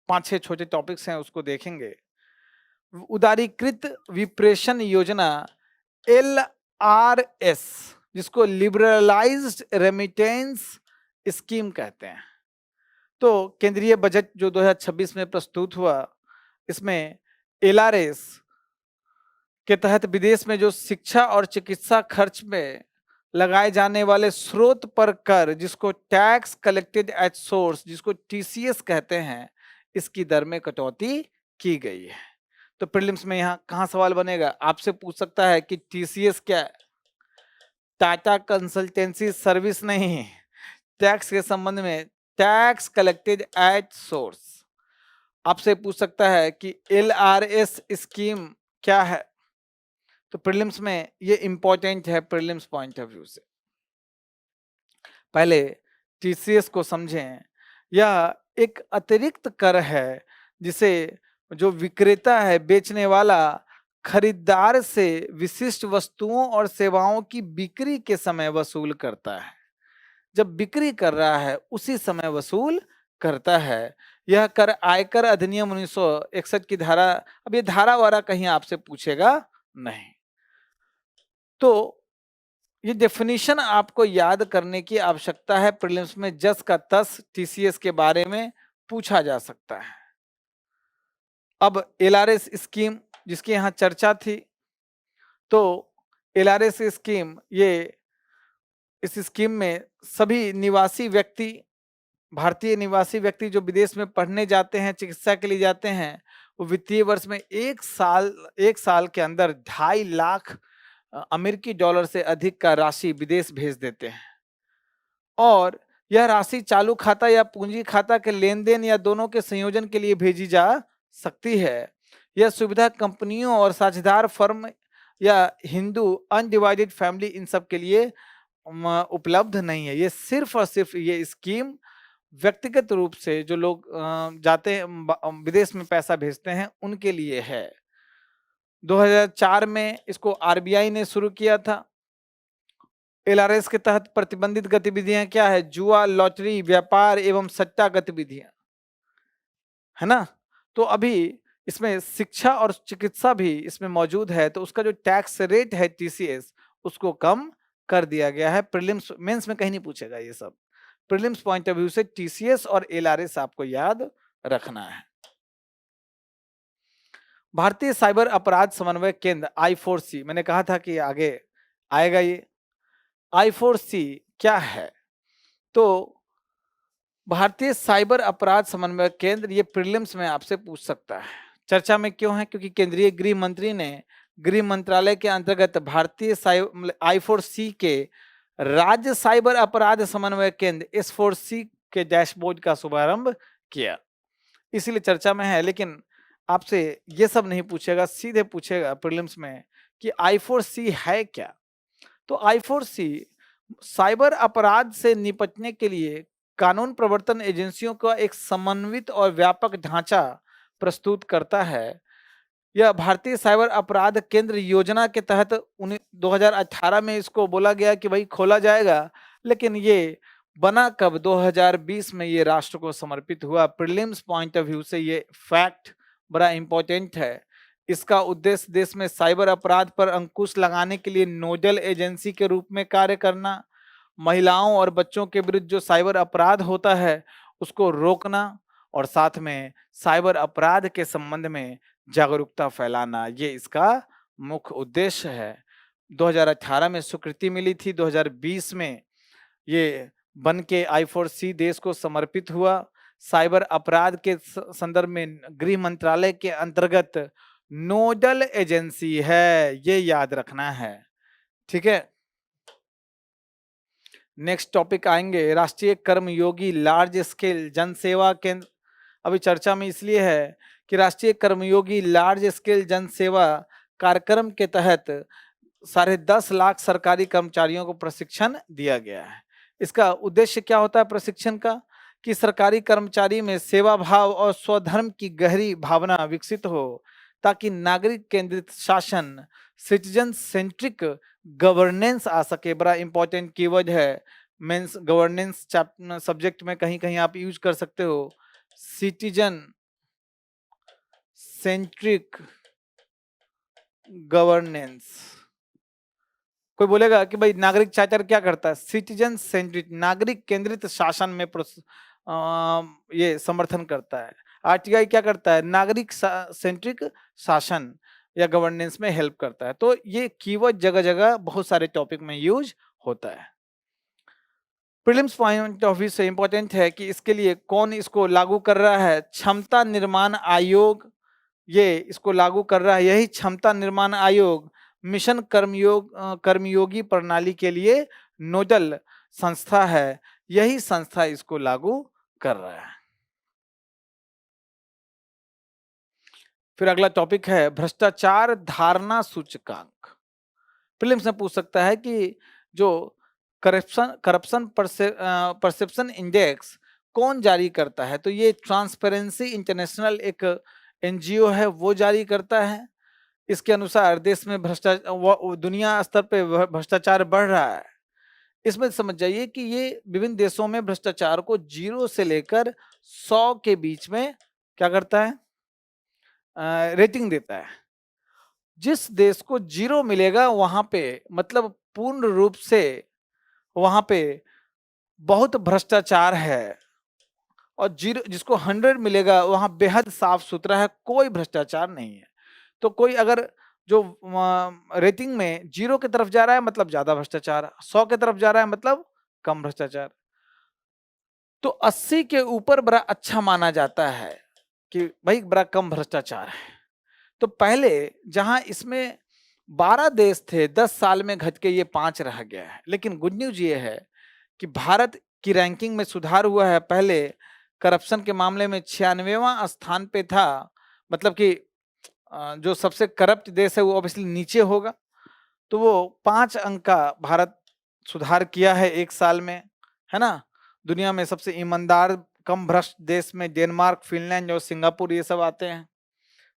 5-6 छोटे टॉपिक्स हैं, उसको देखेंगे। उदारीकृत विप्रेषण योजना LRS, जिसको लिबरलाइज्ड रेमिटेंस स्कीम कहते हैं। तो केंद्रीय बजट जो 2026 में प्रस्तुत हुआ, इसमें LRS के तहत विदेश में जो शिक्षा और चिकित्सा खर्च में लगाए जाने वाले स्रोत पर कर, जिसको टैक्स कलेक्टेड एट सोर्स, जिसको TCS कहते हैं, इसकी दर में कटौती की गई है। तो प्रीलिम्स में यहाँ कहाँ सवाल बनेगा, आपसे पूछ सकता है कि TCS क्या है? टाटा कंसल्टेंसी सर्विस नहीं, टैक्स के संबंध में टैक्स कलेक्टेड एट सोर्स। आपसे पूछ सकता है कि LRS स्कीम क्या है, तो प्रीलिम्स में ये इंपॉर्टेंट है प्रीलिम्स पॉइंट ऑफ व्यू से। पहले TCS को समझें। यह एक अतिरिक्त कर है जिसे जो विक्रेता है, बेचने वाला, खरीदार से विशिष्ट वस्तुओं और सेवाओं की बिक्री के समय वसूल करता है। जब बिक्री कर रहा है उसी समय वसूल करता है। यह कर आयकर अधिनियम 1961 की धारा, अब ये धारा वारा कहीं आपसे पूछेगा नहीं, तो ये डेफिनेशन आपको याद करने की आवश्यकता है। प्रीलिम्स में जस का तस TCS के बारे में पूछा जा सकता है। अब LRS स्कीम जिसकी यहाँ चर्चा थी, तो LRS स्कीम, ये इस स्कीम में सभी निवासी व्यक्ति, भारतीय निवासी व्यक्ति जो विदेश में पढ़ने जाते हैं, चिकित्सा के लिए जाते हैं, वो वित्तीय वर्ष में एक साल के अंदर 2.5 लाख अमेरिकी डॉलर से अधिक का राशि विदेश भेज देते हैं। और यह राशि चालू खाता या पूंजी खाता के लेन देन या दोनों के संयोजन के लिए भेजी जा सकती है। यह सुविधा कंपनियों और साझेदार फर्म या हिंदू अनडिवाइडेड फैमिली इन सब के लिए उपलब्ध नहीं है। ये सिर्फ और सिर्फ ये स्कीम व्यक्तिगत रूप से जो लोग जाते हैं विदेश में पैसा भेजते हैं उनके लिए है। 2004 में इसको RBI ने शुरू किया था। LRS के तहत प्रतिबंधित गतिविधियां क्या है? जुआ, लॉटरी, व्यापार एवं सट्टा गतिविधियां, है ना। तो अभी इसमें शिक्षा और चिकित्सा भी इसमें मौजूद है, तो उसका जो टैक्स रेट है TCS, उसको कम कर दिया गया है। प्रीलिम्स मेंस में कहीं नहीं पूछेगा ये सब। प्रीलिम्स पॉइंट ऑफ व्यू से TCS और LRS आपको याद रखना है। भारतीय साइबर अपराध समन्वय केंद्र I4C, मैंने कहा था कि आगे आएगा ये। I4C क्या है? तो भारतीय साइबर अपराध समन्वय केंद्र, ये प्रीलिम्स में आपसे पूछ सकता है। चर्चा में क्यों है? क्योंकि केंद्रीय गृह मंत्री ने गृह मंत्रालय के अंतर्गत भारतीय I4C के राज्य साइबर अपराध समन्वय केंद्र S4C के डैशबोर्ड का शुभारंभ किया, इसीलिए चर्चा में है। लेकिन आपसे ये सब नहीं पूछेगा, सीधे पूछेगा प्रीलिम्स में कि I4C है क्या। तो I4C साइबर अपराध से निपटने के लिए कानून प्रवर्तन एजेंसियों का एक समन्वित और व्यापक ढांचा प्रस्तुत करता है। यह भारतीय साइबर अपराध केंद्र योजना के तहत 2018 में इसको बोला गया कि भाई खोला जाएगा, लेकिन ये बना कब? 2020 में ये राष्ट्र को समर्पित हुआ। प्रीलिम्स पॉइंट ऑफ व्यू से ये फैक्ट बड़ा इंपॉर्टेंट है। इसका उद्देश्य देश में साइबर अपराध पर अंकुश लगाने के लिए नोडल एजेंसी के रूप में कार्य करना, महिलाओं और बच्चों के विरुद्ध जो साइबर अपराध होता है उसको रोकना, और साथ में साइबर अपराध के संबंध में जागरूकता फैलाना, ये इसका मुख्य उद्देश्य है। 2018 में स्वीकृति मिली थी, 2020 में ये बन के I4C देश को समर्पित हुआ। साइबर अपराध के संदर्भ में गृह मंत्रालय के अंतर्गत नोडल एजेंसी है, ये याद रखना है। ठीक है, नेक्स्ट टॉपिक आएंगे राष्ट्रीय कर्मयोगी लार्ज स्केल जनसेवा केंद्र। अभी चर्चा में इसलिए है कि राष्ट्रीय कर्मयोगी लार्ज स्केल जनसेवा कार्यक्रम के तहत 10.5 लाख सरकारी कर्मचारियों को प्रशिक्षण दिया गया है। इसका उद्देश्य क्या होता है प्रशिक्षण का? कि सरकारी कर्मचारी में सेवा भाव और स्वधर्म की गहरी भावना विकसित हो, ताकि नागरिक केंद्रित शासन, सिटीजन सेंट्रिक गवर्नेंस आ सके। बड़ा इंपॉर्टेंट कीवर्ड है, मीन्स गवर्नेंस सब्जेक्ट में कहीं कहीं आप यूज कर सकते हो। Citizen centric governance. कोई बोलेगा कि भाई नागरिक चार्टर क्या करता है? सिटीजन सेंट्रिक, नागरिक केंद्रित शासन में ये समर्थन करता है। आरटीआई क्या करता है? नागरिक सेंट्रिक शासन या गवर्नेंस में हेल्प करता है। तो ये कीवर्ड जगह जगह बहुत सारे टॉपिक में यूज होता है। प्रीलिम्स पॉइंट ऑफ व्यू से इंपॉर्टेंट है कि इसके लिए कौन इसको लागू कर रहा है? क्षमता निर्माण आयोग ये इसको लागू कर रहा है। यही क्षमता निर्माण आयोग मिशन कर्मयोगी प्रणाली के लिए नोडल संस्था है। यही संस्था इसको लागू कर रहा है। फिर अगला टॉपिक है भ्रष्टाचार धारणा सूचकांक। प्रीलिम्स में पूछ सकता है कि जो करप्शन परसेप्शन इंडेक्स कौन जारी करता है? तो ये ट्रांसपेरेंसी इंटरनेशनल एक एनजीओ है, वो जारी करता है। इसके अनुसार देश में भ्रष्टाचार, दुनिया स्तर पे भ्रष्टाचार बढ़ रहा है। इसमें समझ जाइए कि ये विभिन्न देशों में भ्रष्टाचार को 0 से लेकर 100 के बीच में क्या करता है? रेटिंग देता है। जिस देश को 0 मिलेगा वहां पे मतलब पूर्ण रूप से वहां पे बहुत भ्रष्टाचार है, और 0 जिसको 100 मिलेगा वहां बेहद साफ सुथरा है, कोई भ्रष्टाचार नहीं है। तो कोई अगर जो रेटिंग में 0 की तरफ जा रहा है मतलब ज्यादा भ्रष्टाचार, 100 की तरफ जा रहा है मतलब कम भ्रष्टाचार। तो 80 के ऊपर बड़ा अच्छा माना जाता है कि भाई बड़ा कम भ्रष्टाचार है। तो पहले जहां इसमें 12 देश थे, 10 साल में घट के ये 5 रह गया है। लेकिन गुड न्यूज ये है कि भारत की रैंकिंग में सुधार हुआ है। पहले करप्शन के मामले में 96वां स्थान पे था, मतलब कि जो सबसे करप्ट देश है वो ऑब्वियसली नीचे होगा। तो वो 5 अंक का भारत सुधार किया है 1 साल में, है ना। दुनिया में सबसे ईमानदार कम भ्रष्ट देश में डेनमार्क, फिनलैंड और सिंगापुर ये सब आते हैं।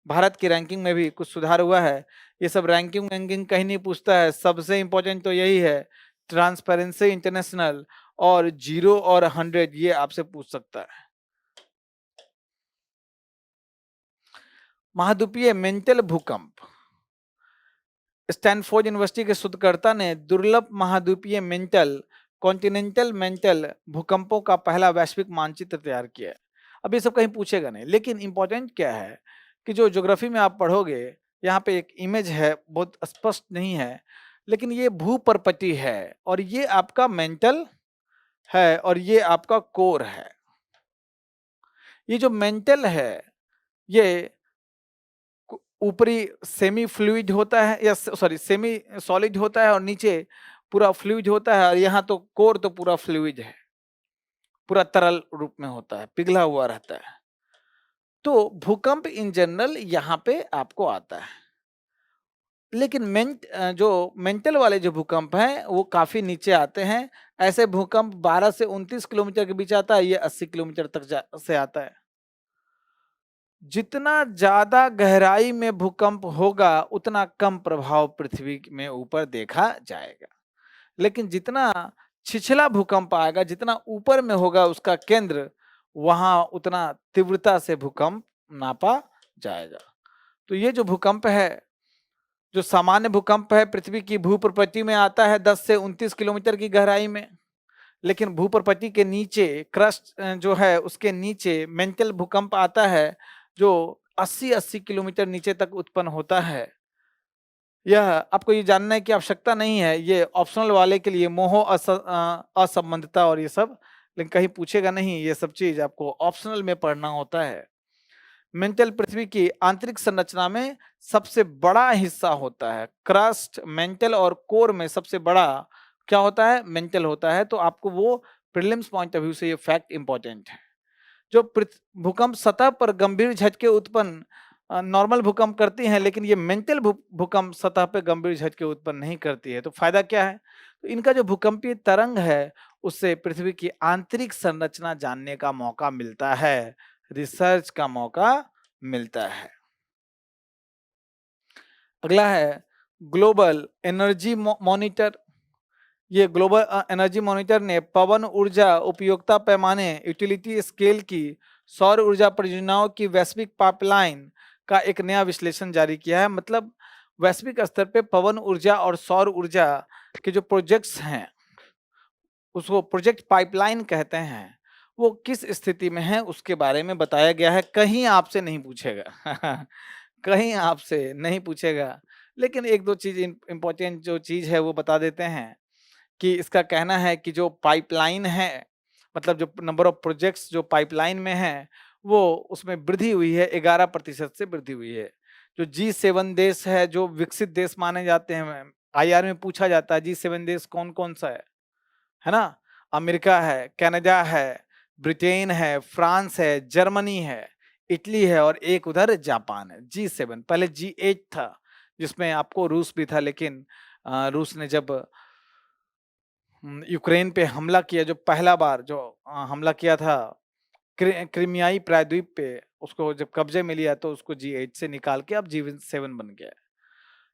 भारत की रैंकिंग में भी कुछ सुधार हुआ है। ये सब रैंकिंग वैंकिंग कहीं नहीं पूछता है, सबसे इंपॉर्टेंट तो यही है ट्रांसपेरेंसी इंटरनेशनल, और 0 और 100 ये आपसे पूछ सकता है। महाद्वीपीय मेंटल भूकंप। स्टैनफोर्ड यूनिवर्सिटी के शोधकर्ता ने दुर्लभ महाद्वीपीय मेंटल कॉन्टिनेंटल मेंटल भूकंपों का पहला वैश्विक मानचित्र तैयार किया है। अब ये सब कहीं पूछेगा नहीं, लेकिन इंपॉर्टेंट क्या है कि जो ज्योग्राफी में आप पढ़ोगे, यहाँ पे एक इमेज है, बहुत स्पष्ट नहीं है, लेकिन ये भूपर्पटी है और ये आपका मेंटल है और ये आपका कोर है। ये जो मेंटल है ये ऊपरी सेमी फ्लूइड होता है, या सॉरी सेमी सॉलिड होता है, और नीचे पूरा फ्लूइड होता है, और यहाँ तो कोर तो पूरा फ्लूइड है, पूरा तरल रूप में होता है, पिघला हुआ रहता है। तो भूकंप इन जनरल यहाँ पे आपको आता है। लेकिन जो मेंटल वाले जो भूकंप हैं वो काफी नीचे आते हैं। ऐसे भूकंप 12 से 29 किलोमीटर के बीच आता है, ये 80 किलोमीटर तक से आता है। जितना ज्यादा गहराई में भूकंप होगा उतना कम प्रभाव पृथ्वी में ऊपर देखा जाएगा, लेकिन जितना छिछला भूकंप आएगा, जितना ऊपर में होगा उसका केंद्र, वहां उतना तीव्रता से भूकंप नापा जाएगा। तो ये जो भूकंप है, जो सामान्य भूकंप है, पृथ्वी की भूप्रपट्टी में आता है 10 से 29 किलोमीटर की गहराई में, लेकिन भूप्रपट्टी के नीचे क्रस्ट जो है उसके नीचे मेंटल भूकंप आता है जो 80-80 किलोमीटर नीचे तक उत्पन्न होता है। यह आपको ये जानने की आवश्यकता नहीं है, ये ऑप्शनल वाले के लिए, मोह असंबंधता और ये सब, लेकिन कहीं पूछेगा नहीं, ये सब चीज आपको ऑप्शनल में पढ़ना होता है। मेंटल पृथ्वी की आंतरिक संरचना में सबसे बड़ा हिस्सा होता है। क्रस्ट, मेंटल और कोर में सबसे बड़ा क्या होता है? मेंटल होता है। तो आपको वो प्रीलिम्स पॉइंट ऑफ व्यू से ये फैक्ट इंपॉर्टेंट है। जो भूकंप सतह पर गंभीर झटके उत्पन्न नॉर्मल भूकंप करती हैं, लेकिन ये मेंटल भूकंप सतह पर गंभीर झटके उत्पन्न नहीं करती है। तो फायदा क्या है? तो इनका जो भूकंपीय तरंग है उससे पृथ्वी की आंतरिक संरचना जानने का मौका मिलता है, रिसर्च का मौका मिलता है। अगला है ग्लोबल एनर्जी मॉनिटर। ये ग्लोबल एनर्जी मॉनिटर ने पवन ऊर्जा उपयोगिता पैमाने यूटिलिटी स्केल की सौर ऊर्जा परियोजनाओं की वैश्विक पाइपलाइन का एक नया विश्लेषण जारी किया है। मतलब वैश्विक स्तर पे पवन ऊर्जा और सौर ऊर्जा के जो प्रोजेक्ट्स हैं उसको प्रोजेक्ट पाइपलाइन कहते हैं, वो किस स्थिति में है उसके बारे में बताया गया है। कहीं आपसे नहीं पूछेगा कहीं आपसे नहीं पूछेगा, लेकिन एक दो चीज इंपॉर्टेंट जो चीज है वो बता देते हैं कि इसका कहना है कि जो पाइपलाइन है, मतलब जो नंबर ऑफ प्रोजेक्ट्स जो पाइपलाइन में है वो उसमें वृद्धि हुई है, 11% से वृद्धि हुई है। जो G7 देश है, जो विकसित देश माने जाते हैं, IR में पूछा जाता है G7 देश कौन कौन सा है ना? अमेरिका है, कनाडा है, ब्रिटेन है, फ्रांस है, जर्मनी है, इटली है और एक उधर जापान है। G7, पहले G8 था जिसमें आपको रूस भी था, लेकिन रूस ने जब यूक्रेन पे हमला किया, जो पहला बार जो हमला किया था क्रीमियाई प्रायद्वीप पे, उसको जब कब्जे में लिया तो उसको G8 से निकाल के अब G7 बन गया।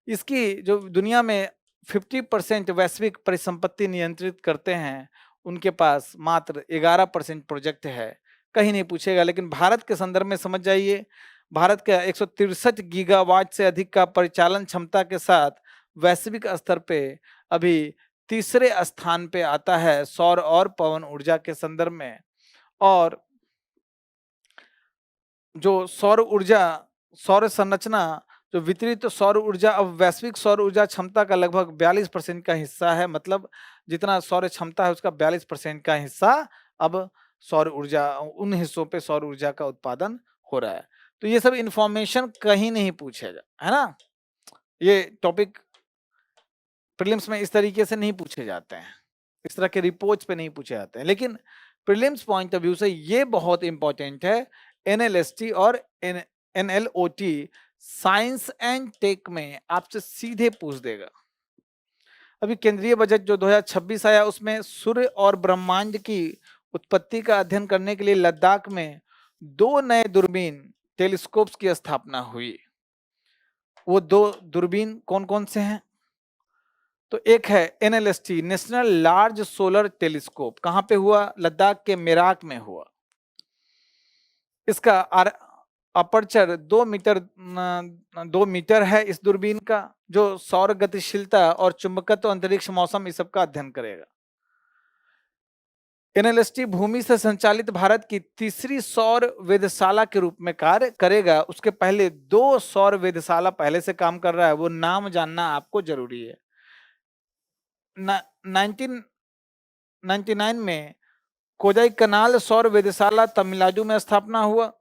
इसकी जो दुनिया में 50% वैश्विक परिसंपत्ति नियंत्रित करते हैं, उनके पास मात्र 11% प्रोजेक्ट है। कहीं नहीं पूछेगा, लेकिन भारत के संदर्भ में समझ जाइए, भारत का 163 गीगावाट से अधिक का परिचालन क्षमता के साथ वैश्विक स्तर पे अभी तीसरे स्थान पे आता है सौर और पवन ऊर्जा के संदर्भ में। और जो सौर ऊर्जा, सौर संरचना, जो वितरित सौर ऊर्जा अब वैश्विक सौर ऊर्जा क्षमता का लगभग 42% का हिस्सा है। मतलब जितना सौर क्षमता है उसका 42% का हिस्सा अब सौर ऊर्जा, उन हिस्सों पे सौर ऊर्जा का उत्पादन हो रहा है। तो ये सब इंफॉर्मेशन कहीं नहीं पूछेगा, है ना? ये टॉपिक प्रीलिम्स में इस तरीके से नहीं पूछे जाते हैं, इस तरह के रिपोर्ट्स पे नहीं पूछे जाते हैं, लेकिन प्रीलिम्स पॉइंट ऑफ व्यू से ये बहुत इंपॉर्टेंट है। NLST और NLOT साइंस एंड टेक में आपसे सीधे पूछ देगा। अभी केंद्रीय बजट जो 2026 आया उसमें सूर्य और ब्रह्मांड की उत्पत्ति का अध्ययन करने के लिए लद्दाख में 2 नए दूरबीन टेलीस्कोप्स की स्थापना हुई। वो 2 दूरबीन कौन कौन से हैं? तो एक है NLST, national large solar telescope. कहां पे हुआ? लद्दाख के मेराक में हुआ। इसका अपर्चर 2 मीटर है इस दूरबीन का, जो सौर गतिशीलता और चुंबकत्व, अंतरिक्ष, मौसम, इस सब का अध्ययन करेगा। NLST भूमि से संचालित भारत की तीसरी सौर वेधशाला के रूप में कार्य करेगा। उसके पहले 2 सौर वेधशाला पहले से काम कर रहा है, वो नाम जानना आपको जरूरी है। 1999 में कोजाई कनाल सौर वेधशाला तमिलनाडु में स्थापना हुआ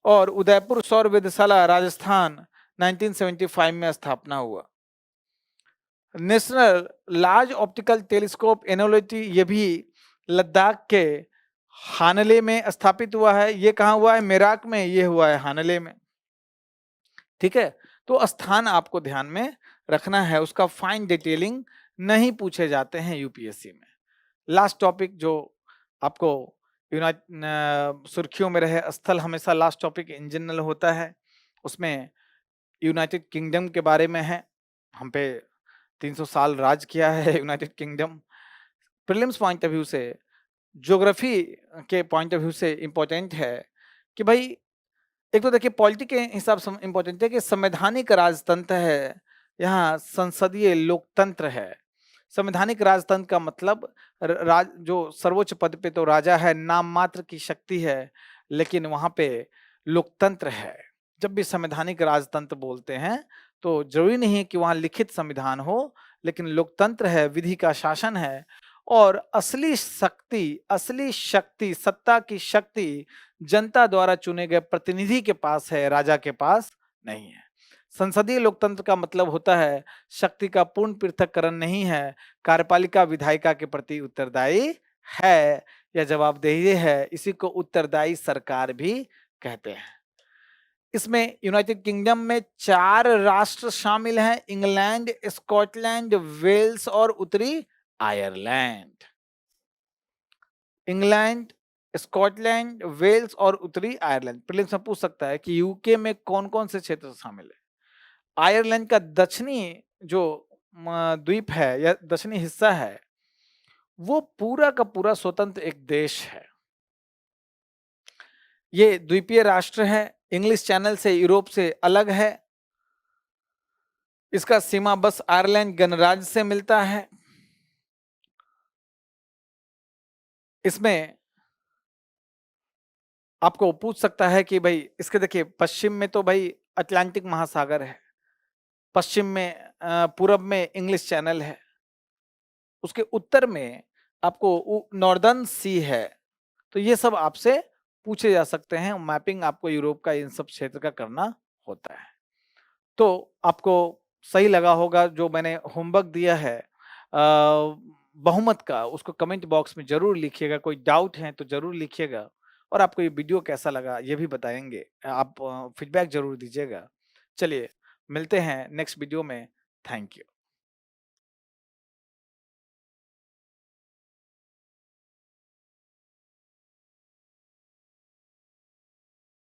और उदयपुर सौर वेधशाला राजस्थान 1975 में स्थापना हुआ। National large optical telescope NLOT ये भी लद्दाख के हानले में स्थापित हुआ है। ये कहाँ हुआ है? मेराक में। ये हुआ है हानले में। ठीक है? तो स्थान आपको ध्यान में रखना है, उसका फाइन डिटेलिंग नहीं पूछे जाते हैं यूपीएससी में। लास्ट टॉपिक जो आपको सुर्खियों में रहे, स्थल हमेशा लास्ट टॉपिक इन जनरल होता है, उसमें यूनाइटेड किंगडम के बारे में है। हम पे 300 साल राज किया है United kingdom. Prelims point of view से, ज्योग्राफी के पॉइंट ऑफ व्यू से इंपॉर्टेंट है कि भाई एक तो देखिए पॉलिटी के हिसाब से इंपॉर्टेंट है कि संवैधानिक राजतंत्र है, यहाँ संसदीय लोकतंत्र है। संवैधानिक राजतंत्र का मतलब राज जो सर्वोच्च पद पे तो राजा है, नाम मात्र की शक्ति है, लेकिन वहां पे लोकतंत्र है। जब भी संवैधानिक राजतंत्र बोलते हैं तो जरूरी नहीं है कि वहां लिखित संविधान हो, लेकिन लोकतंत्र है, विधि का शासन है, और असली शक्ति, सत्ता की शक्ति जनता द्वारा चुने गए प्रतिनिधि के पास है, राजा के पास नहीं है। संसदीय लोकतंत्र का मतलब होता है शक्ति का पूर्ण पृथक्करण नहीं है, कार्यपालिका विधायिका के प्रति उत्तरदायी है या जवाबदेही है, इसी को उत्तरदायी सरकार भी कहते हैं। इसमें यूनाइटेड किंगडम में 4 राष्ट्र शामिल हैं, इंग्लैंड, स्कॉटलैंड, वेल्स और उत्तरी आयरलैंड। इंग्लैंड, स्कॉटलैंड, वेल्स और उत्तरी आयरलैंड। प्रीलिम्स में पूछ सकता है कि यूके में कौन कौन से क्षेत्र शामिल है। आयरलैंड का दक्षिणी जो द्वीप है या दक्षिणी हिस्सा है, वो पूरा का पूरा स्वतंत्र एक देश है। ये द्वीपीय राष्ट्र है, इंग्लिश चैनल से, यूरोप से अलग है। इसका सीमा बस आयरलैंड गणराज्य से मिलता है। इसमें आपको पूछ सकता है कि भाई इसके देखिए पश्चिम में तो भाई अटलांटिक महासागर है, पश्चिम में पूरब में इंग्लिश चैनल है, उसके उत्तर में आपको नॉर्दर्न सी है। तो ये सब आपसे पूछे जा सकते हैं, मैपिंग आपको यूरोप का इन सब क्षेत्र का करना होता है। तो आपको सही लगा होगा जो मैंने होमवर्क दिया है बहुमत का, उसको कमेंट बॉक्स में जरूर लिखिएगा। कोई डाउट है तो जरूर लिखिएगा, और आपको ये वीडियो कैसा लगा ये भी बताएंगे, आप फीडबैक जरूर दीजिएगा। चलिए मिलते हैं नेक्स्ट वीडियो में। Thank you.